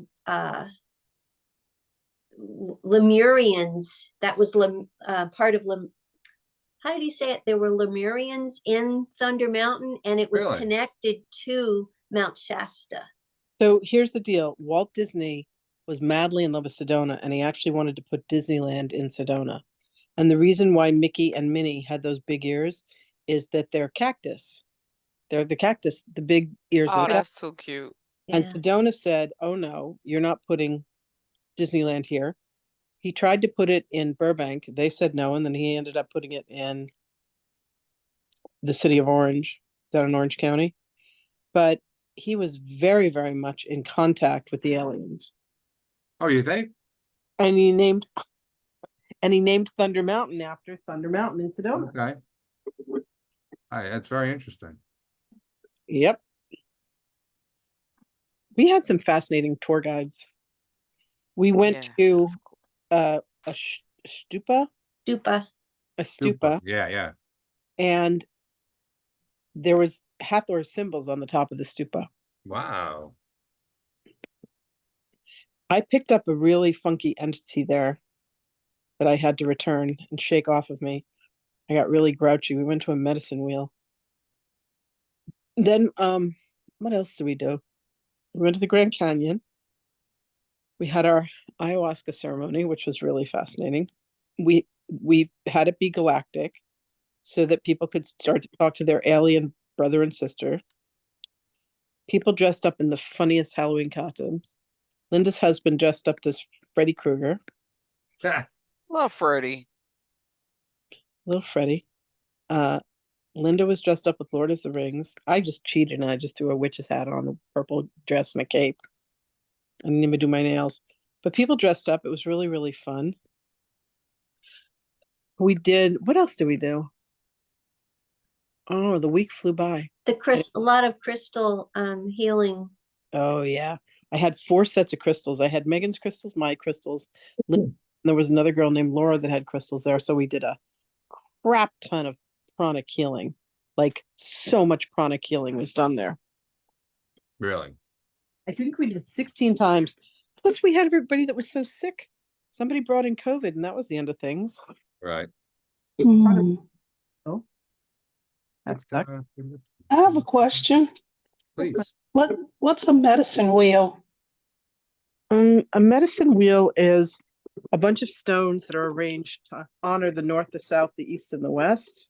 Speaker 2: Lemurians, that was part of how did he say it? There were Lemurians in Thunder Mountain, and it was connected to Mount Shasta.
Speaker 1: So here's the deal. Walt Disney was madly in love with Sedona, and he actually wanted to put Disneyland in Sedona. And the reason why Mickey and Minnie had those big ears is that they're cactus. They're the cactus, the big ears.
Speaker 3: Oh, that's so cute.
Speaker 1: And Sedona said, oh no, you're not putting Disneyland here. He tried to put it in Burbank. They said no, and then he ended up putting it in the city of Orange, down in Orange County. But he was very, very much in contact with the aliens.
Speaker 4: Oh, you think?
Speaker 1: And he named Thunder Mountain after Thunder Mountain in Sedona.
Speaker 4: Okay. All right, that's very interesting.
Speaker 1: Yep. We had some fascinating tour guides. We went to a stupa. A stupa.
Speaker 4: Yeah.
Speaker 1: And there was Hathor's symbols on the top of the stupa.
Speaker 4: Wow.
Speaker 1: I picked up a really funky entity there that I had to return and shake off of me. I got really grouchy. We went to a medicine wheel. Then what else did we do? We went to the Grand Canyon. We had our ayahuasca ceremony, which was really fascinating. We had it be galactic so that people could start to talk to their alien brother and sister. People dressed up in the funniest Halloween costumes. Linda's husband dressed up as Freddy Krueger.
Speaker 3: Love Freddy.
Speaker 1: Little Freddy. Linda was dressed up with Lord of the Rings. I just cheated and I just threw a witch's hat on, a purple dress and a cape. I didn't even do my nails. But people dressed up. It was really, really fun. What else did we do? Oh, the week flew by.
Speaker 2: A lot of crystal healing.
Speaker 1: Oh, yeah. I had 4 sets of crystals. I had Megan's crystals, my crystals. There was another girl named Laura that had crystals there. So we did a crap ton of pranic healing. Like so much pranic healing was done there.
Speaker 4: Really?
Speaker 1: I think we did 16 times. Plus we had everybody that was so sick. Somebody brought in COVID and that was the end of things.
Speaker 4: Right.
Speaker 1: Oh, that's
Speaker 5: I have a question.
Speaker 4: Please.
Speaker 5: What's a medicine wheel?
Speaker 1: A medicine wheel is a bunch of stones that are arranged to honor the north, the south, the east, and the west.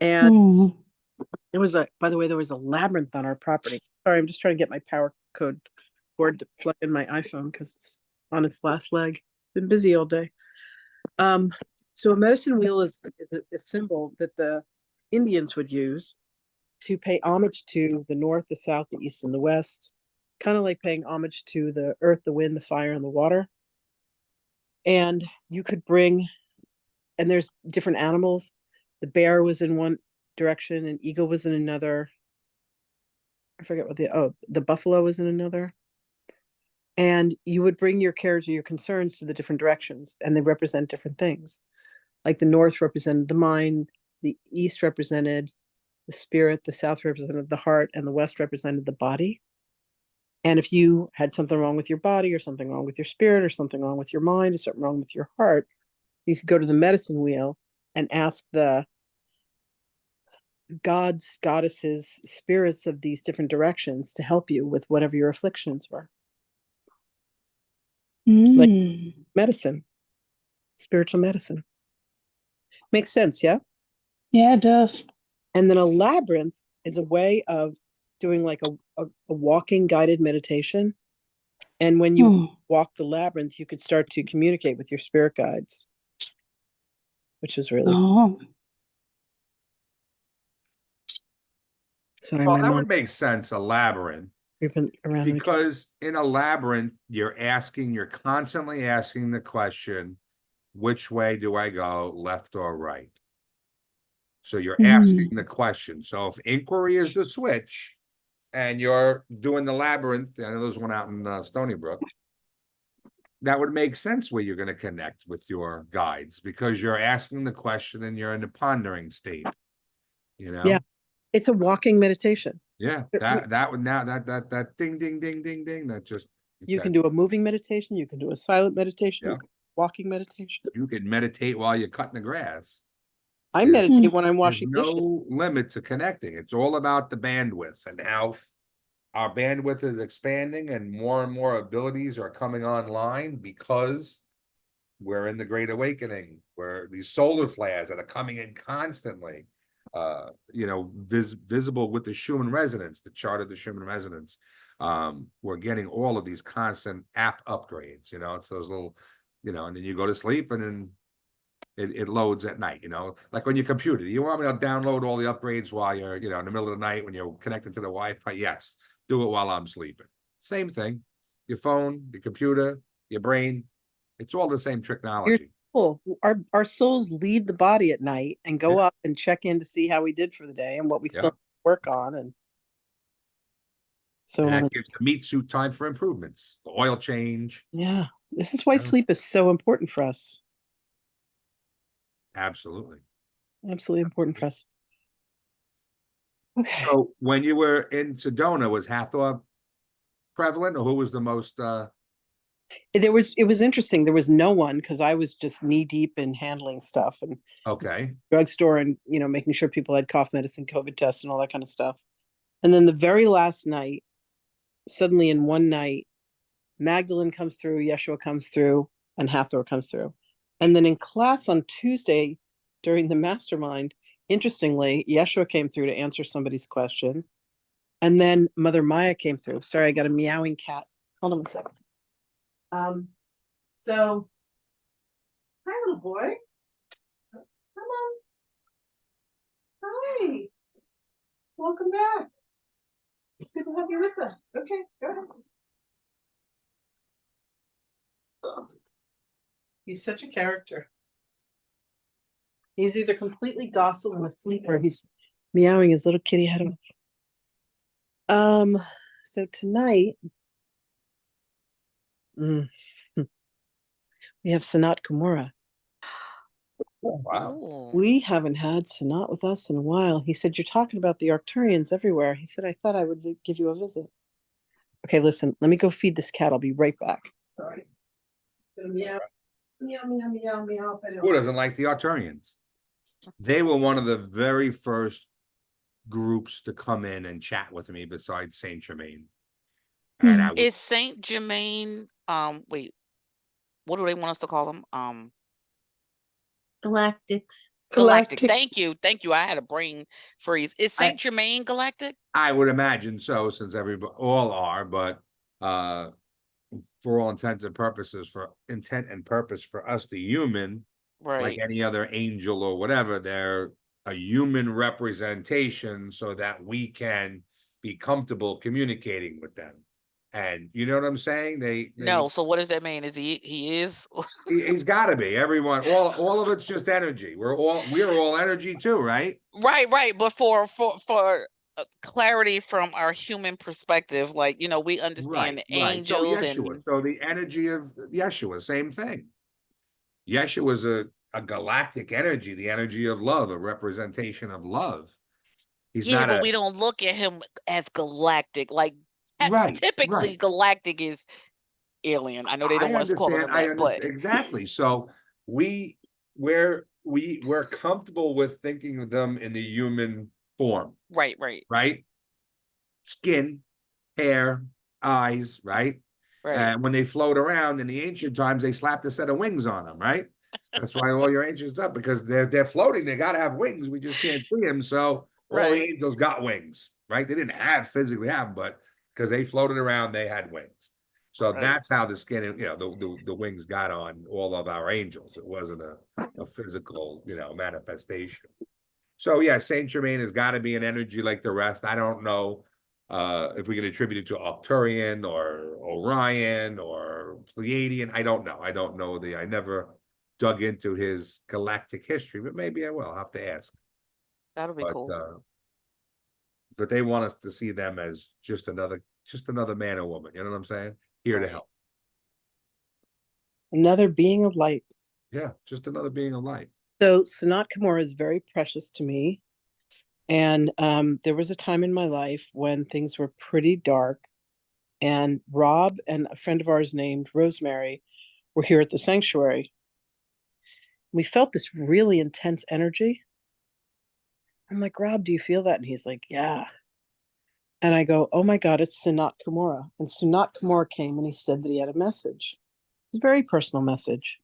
Speaker 1: And
Speaker 5: Hmm.
Speaker 1: it was by the way, there was a labyrinth on our property. Sorry, I'm just trying to get my power code board to plug in my iPhone because it's on its last leg. Been busy all day. So a medicine wheel is a symbol that the Indians would use to pay homage to the north, the south, the east, and the west, kind of like paying homage to the earth, the wind, the fire, and the water. And you could bring, and there's different animals. The bear was in one direction, an eagle was in another. I forget what the buffalo was in another. And you would bring your cares or your concerns to the different directions, and they represent different things. Like the north represented the mind, the east represented the spirit, the south represented the heart, and the west represented the body. And if you had something wrong with your body, or something wrong with your spirit, or something wrong with your mind, or something wrong with your heart, you could go to the medicine wheel and ask the gods, goddesses, spirits of these different directions to help you with whatever your afflictions were. Like medicine, spiritual medicine. Makes sense, yeah?
Speaker 5: Yeah, it does.
Speaker 1: And then a labyrinth is a way of doing like a walking guided meditation. And when you walk the labyrinth, you could start to communicate with your spirit guides, which is really sorry.
Speaker 4: Well,
Speaker 1: My
Speaker 4: that
Speaker 1: mom
Speaker 4: would make sense, a labyrinth,
Speaker 1: creeping around
Speaker 4: because in a labyrinth, you're constantly asking the question, which way do I go, left or right? So you're asking the question. So if inquiry is the switch and you're doing the labyrinth, I know there's one out in Stony Brook, that would make sense where you're going to connect with your guides because you're asking the question and you're in the pondering state, you know?
Speaker 1: Yeah, it's a walking meditation.
Speaker 4: Yeah, that would now that ding ding ding ding ding that just
Speaker 1: You can do a moving meditation, you can do a silent meditation,
Speaker 4: Yeah.
Speaker 1: you can do walking meditation.
Speaker 4: You can meditate while you're cutting the grass.
Speaker 1: I
Speaker 4: There's-
Speaker 1: meditate when I'm
Speaker 4: There's
Speaker 1: washing dishes.
Speaker 4: no limit to connecting. It's all about the bandwidth and how our bandwidth is expanding and more abilities are coming online because we're in the Great Awakening, where these solar flares that are coming in constantly, visible with the Schumann resonance, the chart of the Schumann resonance. We're getting all of these constant app upgrades, it's those little, and then you go to sleep and then it loads at night, like on your computer. You want me to download all the upgrades while you're, in the middle of the night when you're connected to the Wi-Fi? Yes, do it while I'm sleeping. Same thing. Your phone, your computer, your brain, it's all the same technology.
Speaker 1: Cool. Our souls leave the body at night and go up and check in to see how we did for the day and what we still work on. And so
Speaker 4: that gives the meat suit time for improvements, the oil change.
Speaker 1: Yeah, this is why sleep is so important for us.
Speaker 4: Absolutely
Speaker 1: important for us. Okay.
Speaker 4: So when you were in Sedona, was Hathor prevalent, or who was the most
Speaker 1: it was interesting. There was no one, because I was just knee deep in handling stuff and drugstore and making sure people had cough medicine, COVID tests, and all that kind of stuff. And then the very last night, suddenly in one night, Magdalene comes through, Yeshua comes through, and Hathor comes through. And then in class on Tuesday during the mastermind, interestingly, Yeshua came through to answer somebody's question. And then Mother Maya came through. Sorry, I got a meowing cat. Hold on a second. So, hi, little boy. Come on. Hi. Welcome back. It's good to have you with us. Okay, go ahead. He's such a character. He's either completely docile and asleep, or he's meowing his little kitty head off. So tonight, we have Sanat Kumara.
Speaker 4: Wow.
Speaker 1: We haven't had Sanat with us in a while. He said, "You're talking about the Arcturians everywhere." He said, "I thought I would give you a visit." Okay, listen, let me go feed this cat. I'll be right back. Sorry. Meow, meow, meow, meow, meow.
Speaker 4: Who doesn't like the Arcturians? They were one of the very first groups to come in and chat with me besides Saint Germain. And I would,
Speaker 3: Is Saint Germain, wait, what do they want us to call them?
Speaker 2: Galactics.
Speaker 3: Galactic.
Speaker 5: Galactic.
Speaker 3: Thank you. I had a brain freeze. Is Saint Germain galactic?
Speaker 4: I would imagine so, since everybody all are, but for all intents and purposes, for intent and purpose for us, the human, like
Speaker 3: Right.
Speaker 4: any other angel or whatever, they're a human representation so that we can be comfortable communicating with them. And you know what I'm saying?
Speaker 3: No. So what does that mean? Is he is?
Speaker 4: He's got to be. Everyone, all of it's just energy. We're all energy too, right?
Speaker 3: Right. But for clarity from our human perspective, like, we understand the
Speaker 4: Right. So
Speaker 3: angels
Speaker 4: Yeshua,
Speaker 3: and
Speaker 4: so the energy of Yeshua, same thing. Yeshua is a galactic energy, the energy of love, a representation of love. He's
Speaker 3: yeah,
Speaker 4: not
Speaker 3: but
Speaker 4: a
Speaker 3: we don't look at him as galactic. Like
Speaker 4: right.
Speaker 3: typically galactic is alien. I know they don't
Speaker 4: I
Speaker 3: want us calling
Speaker 4: understand.
Speaker 3: him
Speaker 4: I
Speaker 3: that, but
Speaker 4: understand exactly. So we're comfortable with thinking of them in the human form,
Speaker 3: right.
Speaker 4: right? Skin, hair, eyes, right? And when they float around in the ancient times, they slapped a set of wings on them, right? That's why all your angels up, because they're floating. They got to have wings. We just can't see them. So all the angels got wings, right? They didn't physically have them, but because they floated around, they had wings. So that's how the skin, the wings got on all of our angels. It wasn't a physical, manifestation. So yeah, Saint Germain has got to be an energy like the rest. I don't know if we can attribute it to Arcturian or Orion or Pleiadian. I don't know. I never dug into his galactic history, but maybe I will. I'll have to ask.
Speaker 3: that'll be cool.
Speaker 4: But they want us to see them as just another man or woman. You know what I'm saying? Here to help.
Speaker 1: Another being of light.
Speaker 4: Yeah, just another being of light.
Speaker 1: So Sanat Kumara is very precious to me. And there was a time in my life when things were pretty dark. And Rob and a friend of ours named Rosemary were here at the sanctuary. We felt this really intense energy. I'm like, Rob, do you feel that? And he's like, yeah. And I go, oh my God, it's Sanat Kumara. And Sanat Kumara came and he said that he had a message. It's a very personal message.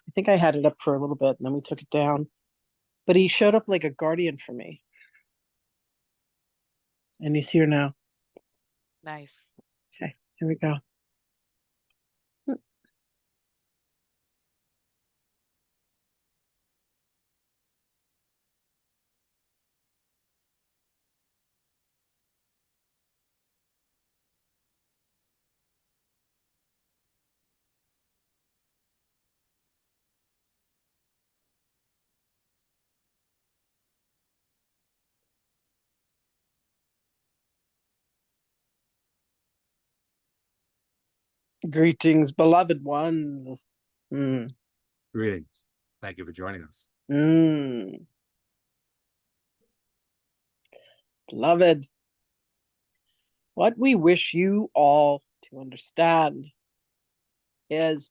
Speaker 1: I think I had it up for a little bit and then we took it down. But he showed up like a guardian for me. And he's here now.
Speaker 3: Nice.
Speaker 1: Okay, here we go. Greetings, beloved ones.
Speaker 4: Greetings. Thank you for joining us.
Speaker 1: Beloved, what we wish you all to understand is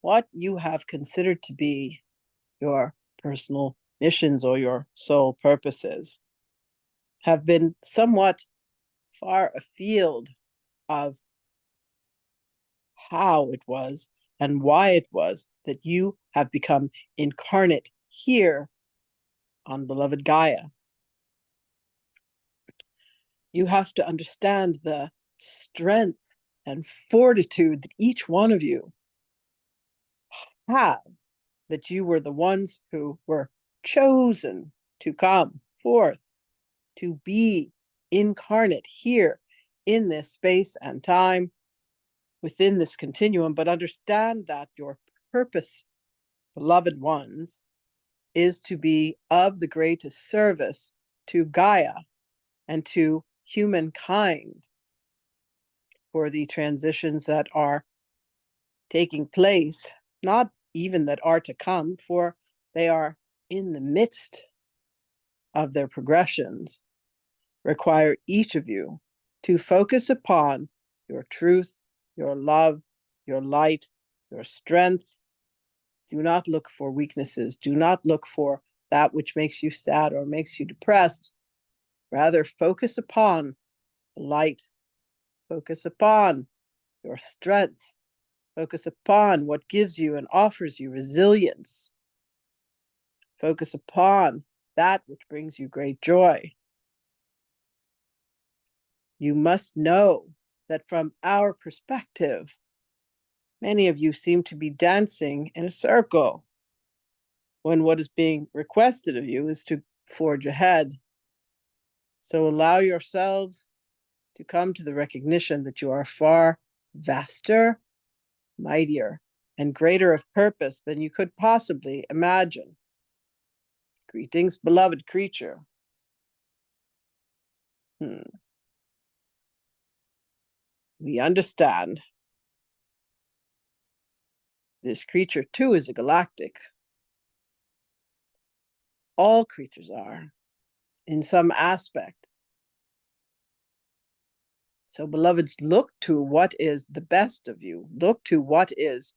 Speaker 1: what you have considered to be your personal missions or your soul purposes have been somewhat far afield of how it was and why it was that you have become incarnate here on beloved Gaia. You have to understand the strength and fortitude that each one of you have, that you were the ones who were chosen to come forth, to be incarnate here in this space and time, within this continuum, but understand that your purpose, beloved ones, is to be of the greatest service to Gaia and to humankind for the transitions that are taking place, not even that are to come, for they are in the midst of their progressions, require each of you to focus upon your truth, your love, your light, your strength. Do not look for weaknesses. Do not look for that which makes you sad or makes you depressed. Rather, focus upon the light. Focus upon your strength. Focus upon what gives you and offers you resilience. Focus upon that which brings you great joy. You must know that from our perspective, many of you seem to be dancing in a circle when what is being requested of you is to forge ahead. So allow yourselves to come to the recognition that you are far vaster, mightier, and greater of purpose than you could possibly imagine. Greetings, beloved creature. We understand. This creature too is a galactic. All creatures are, in some aspect. So, beloveds, look to what is the best of you. Look to what is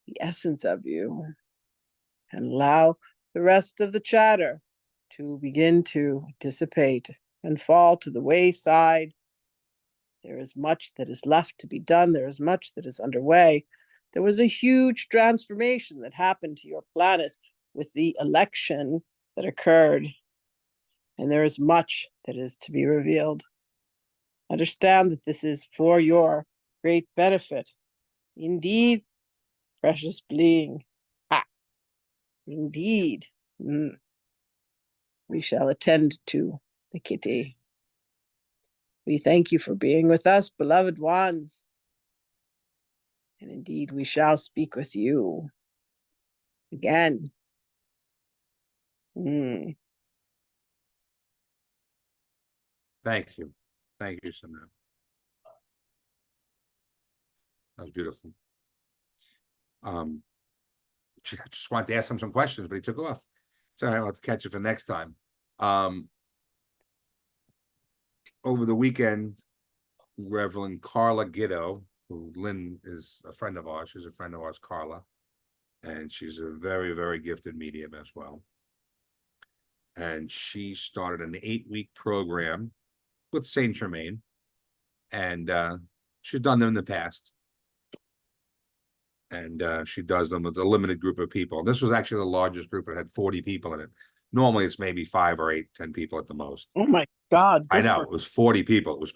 Speaker 1: the essence of you. And allow the rest of the chatter to begin to dissipate and fall to the wayside. There is much that is left to be done. There is much that is underway. There was a huge transformation that happened to your planet with the election that occurred. And there is much that is to be revealed. Understand that this is for your great benefit. Indeed, precious being. Ha! Indeed. We shall attend to the kitty. We thank you for being with us, beloved ones. And indeed, we shall speak with you again.
Speaker 4: Thank you. Thank you, Sanat. That was beautiful. Just wanted to ask him some questions, but he took off. So I'll have to catch you for next time. Over the weekend, Reverend Carla Gitto, who Lynn is a friend of ours, she's a friend of ours, Carla, and she's a very, very gifted medium as well. And she started an 8-week program with Saint Germain, and she's done them in the past. And she does them with a limited group of people. This was actually the largest group. It had 40 people in it. Normally, it's maybe 5 or 8, 10 people at the most.
Speaker 1: Oh my God.
Speaker 4: I know, it was 40 people. It was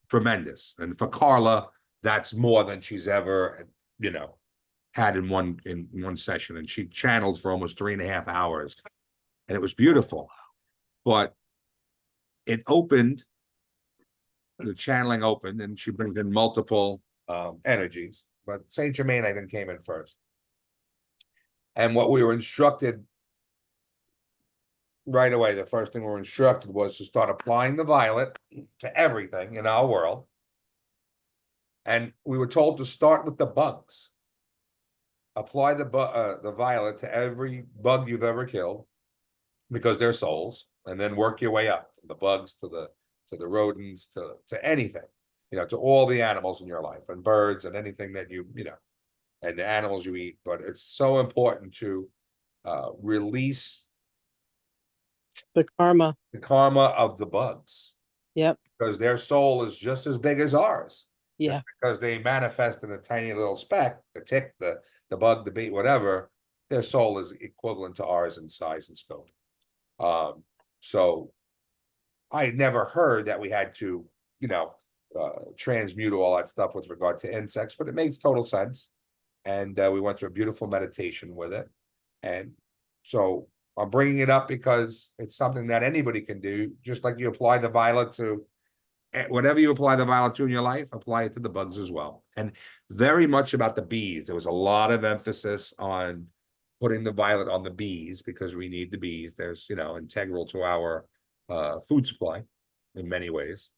Speaker 4: tremendous. And for Carla, that's more than she's ever, had in one session. And she channeled for almost 3.5 hours. And it was beautiful. But it opened, the channeling opened, and she brings in multiple energies. But Saint Germain, I think, came in first. And what we were instructed right away, the first thing we were instructed was to start applying the violet to everything in our world. And we were told to start with the bugs. Apply the violet to every bug you've ever killed, because they're souls, and then work your way up from the bugs to the rodents to anything, to all the animals in your life, and birds and anything that and the animals you eat. But it's so important to release
Speaker 1: The karma.
Speaker 4: the karma of the bugs.
Speaker 1: Yep.
Speaker 4: Because their soul is just as big as ours.
Speaker 1: Yeah.
Speaker 4: Just because they manifest in a tiny little speck, the tick, the bug, the bee, whatever, their soul is equivalent to ours in size and scope. So I never heard that we had to, transmute all that stuff with regard to insects, but it makes total sense. And we went through a beautiful meditation with it. And so I'm bringing it up because it's something that anybody can do, just like you apply the violet to whatever you apply the violet to in your life, apply it to the bugs as well. And very much about the bees. There was a lot of emphasis on putting the violet on the bees, because we need the bees. There's, integral to our food supply in many ways.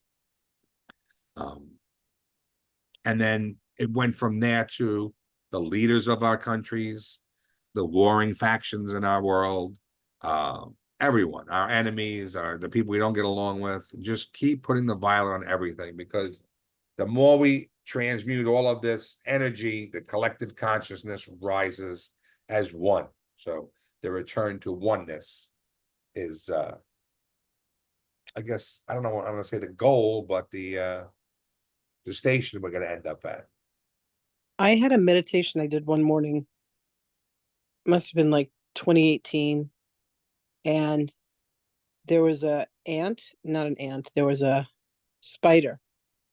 Speaker 4: And then it went from there to the leaders of our countries, the warring factions in our world, everyone, our enemies, the people we don't get along with. Just keep putting the violet on everything, because the more we transmute all of this energy, the collective consciousness rises as one. So the return to oneness is I guess, I don't know, I'm gonna say the goal, but the station we're gonna end up at.
Speaker 1: I had a meditation I did one morning, must have been like 2018, and there was a ant, not an ant, there was a spider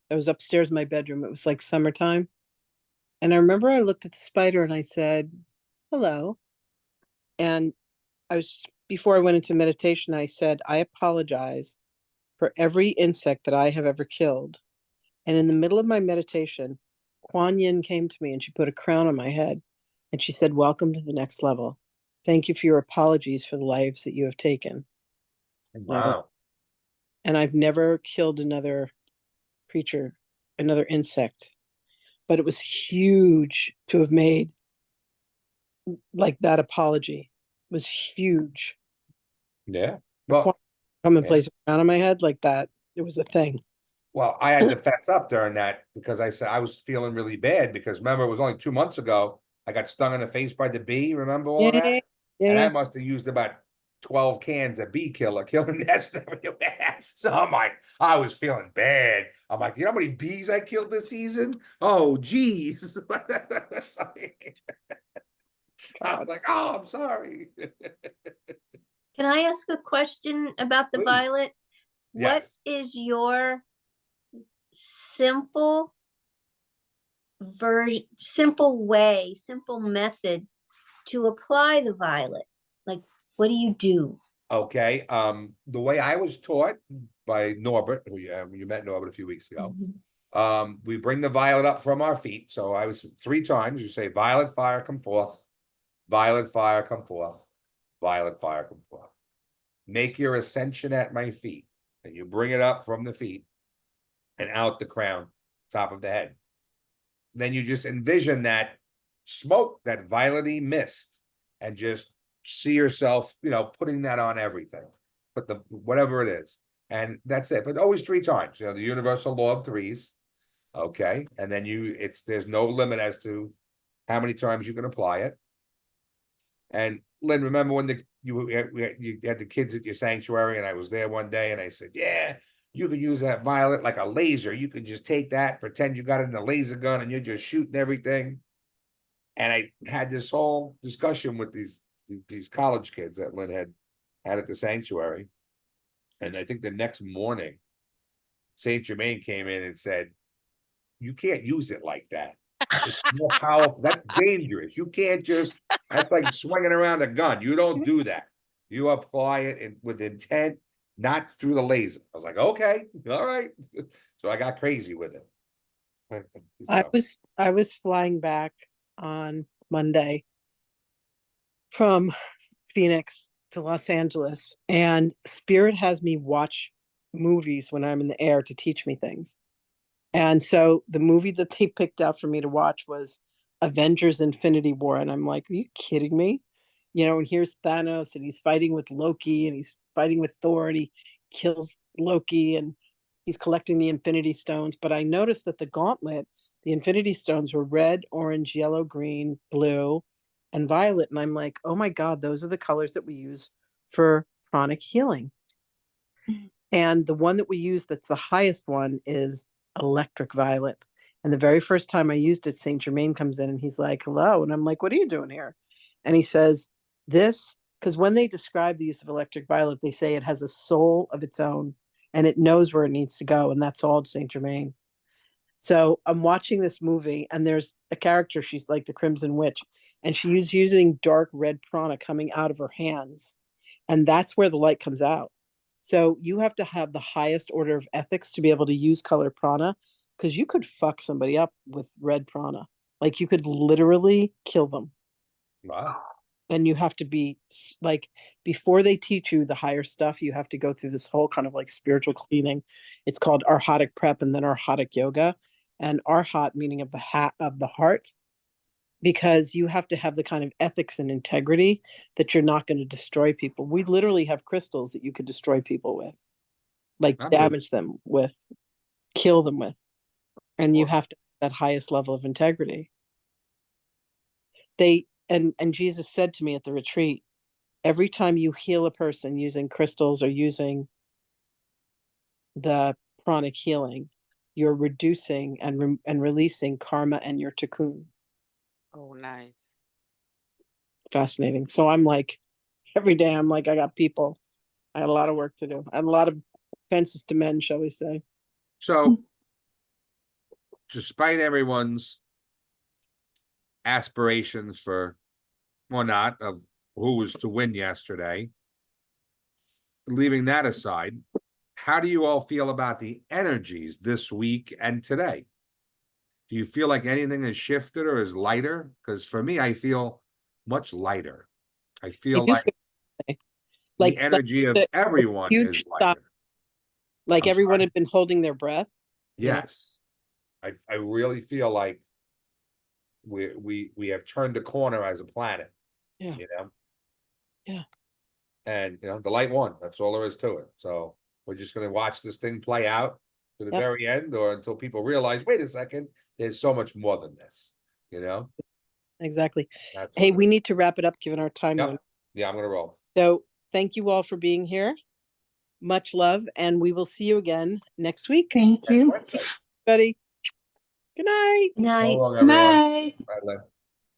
Speaker 1: that was upstairs in my bedroom. It was like summertime. And I remember I looked at the spider and I said, hello. And before I went into meditation, I said, I apologize for every insect that I have ever killed. And in the middle of my meditation, Kuan Yin came to me and she put a crown on my head and she said, welcome to the next level. Thank you for your apologies for the lives that you have taken.
Speaker 4: Wow.
Speaker 1: And I've never killed another creature, another insect, but it was huge to have made like that apology. It was huge.
Speaker 4: Yeah.
Speaker 1: Come
Speaker 4: Well,
Speaker 1: and
Speaker 4: yeah.
Speaker 1: place a crown on my head like that. It was a thing.
Speaker 4: Well, I had to fess up during that because I said I was feeling really bad because remember, it was only 2 months ago. I got stung in the face by the bee. Remember all
Speaker 1: Yeah,
Speaker 4: that?
Speaker 1: yeah,
Speaker 4: And I
Speaker 1: yeah.
Speaker 4: must have used about 12 cans of bee killer, killing nest everywhere. So I'm like, I was feeling bad. I'm like, you know how many bees I killed this season? Oh, geez. I was like, oh, I'm sorry.
Speaker 2: Can I ask a question about the
Speaker 4: Please.
Speaker 2: violet? What
Speaker 4: Yes.
Speaker 2: is your simple simple method to apply the violet? Like, what do you do?
Speaker 4: Okay. The way I was taught by Norbert, who you met Norbert a few weeks ago. We bring the violet up from our feet. So I was 3 times. You say, violet fire, come forth. Violet fire, come forth. Violet fire, come forth. Make your ascension at my feet. And you bring it up from the feet and out the crown, top of the head. Then you just envision that smoke, that violety mist, and just see yourself, putting that on everything. But whatever it is. And that's it. But always 3 times, the universal law of threes. Okay. And then there's no limit as to how many times you can apply it. And Lynn, remember when you had the kids at your sanctuary and I was there one day and I said, yeah, you could use that violet like a laser. You could just take that, pretend you got it in a laser gun and you're just shooting everything. And I had this whole discussion with these college kids that Lynn had at the sanctuary. And I think the next morning, Saint Germain came in and said, you can't use it like that. It's more powerful. That's dangerous. You can't that's like swinging around a gun. You don't do that. You apply it with intent, not through the laser. I was like, okay, all right. So I got crazy with it.
Speaker 1: I was flying back on Monday from Phoenix to Los Angeles, and Spirit has me watch movies when I'm in the air to teach me things. And so the movie that they picked out for me to watch was Avengers Infinity War. And I'm like, are you kidding me? And here's Thanos and he's fighting with Loki and he's fighting with Thor and he kills Loki and he's collecting the Infinity Stones. But I noticed that the gauntlet, the Infinity Stones were red, orange, yellow, green, blue, and violet. And I'm like, oh my God, those are the colors that we use for pranic healing. And the one that we use that's the highest one is electric violet. And the very first time I used it, Saint Germain comes in and he's like, hello. And I'm like, what are you doing here? And he says, because when they describe the use of electric violet, they say it has a soul of its own and it knows where it needs to go. And that's all Saint Germain. So I'm watching this movie and there's a character, she's like the Crimson Witch, and she's using dark red prana coming out of her hands. And that's where the light comes out. So you have to have the highest order of ethics to be able to use color prana, because you could fuck somebody up with red prana. Like you could literally kill them.
Speaker 4: Wow.
Speaker 1: And you have to be like, before they teach you the higher stuff, you have to go through this whole kind of like spiritual cleaning. It's called arhatic prep and then arhatic yoga. And arhat meaning of the heart, because you have to have the kind of ethics and integrity that you're not going to destroy people. We literally have crystals that you could destroy people with, like damage them with, kill them with. And you have to have that highest level of integrity. And Jesus said to me at the retreat, every time you heal a person using crystals or using the pranic healing, you're reducing and releasing karma and your cocoon.
Speaker 3: Oh, nice.
Speaker 1: Fascinating. So I'm like, every day I'm like, I got people. I had a lot of work to do. I had a lot of fences to mend, shall we say.
Speaker 4: So, despite everyone's aspirations for, or not, of who was to win yesterday, leaving that aside, how do you all feel about the energies this week and today? Do you feel like anything has shifted or is lighter? Because for me, I feel much lighter. I feel
Speaker 1: do
Speaker 4: like
Speaker 1: feel
Speaker 4: the energy of
Speaker 1: the
Speaker 4: everyone
Speaker 1: huge
Speaker 4: is
Speaker 1: stop,
Speaker 4: lighter.
Speaker 1: like
Speaker 4: I'm
Speaker 1: everyone
Speaker 4: sorry.
Speaker 1: had been holding their breath. you know?
Speaker 4: Yes. I really feel like we have turned a corner as a planet.
Speaker 1: Yeah.
Speaker 4: You know?
Speaker 1: Yeah.
Speaker 4: And the light won. That's all there is to it. So we're just gonna watch this thing play out to the
Speaker 1: Yep.
Speaker 4: very end, or until people realize, wait a second, there's so much more than this,
Speaker 1: Exactly.
Speaker 4: That's
Speaker 1: Hey,
Speaker 4: what it
Speaker 1: we
Speaker 4: is.
Speaker 1: need to wrap it up given our time
Speaker 4: Yep.
Speaker 1: limit.
Speaker 4: Yeah, I'm gonna roll.
Speaker 1: So thank you all for being here. Much love, and we will see you again next week.
Speaker 5: Thank
Speaker 4: Next
Speaker 5: you.
Speaker 4: Wednesday.
Speaker 1: Buddy. Good night.
Speaker 2: Night.
Speaker 4: So long, everyone.
Speaker 5: Night.
Speaker 4: Bye, Lynn.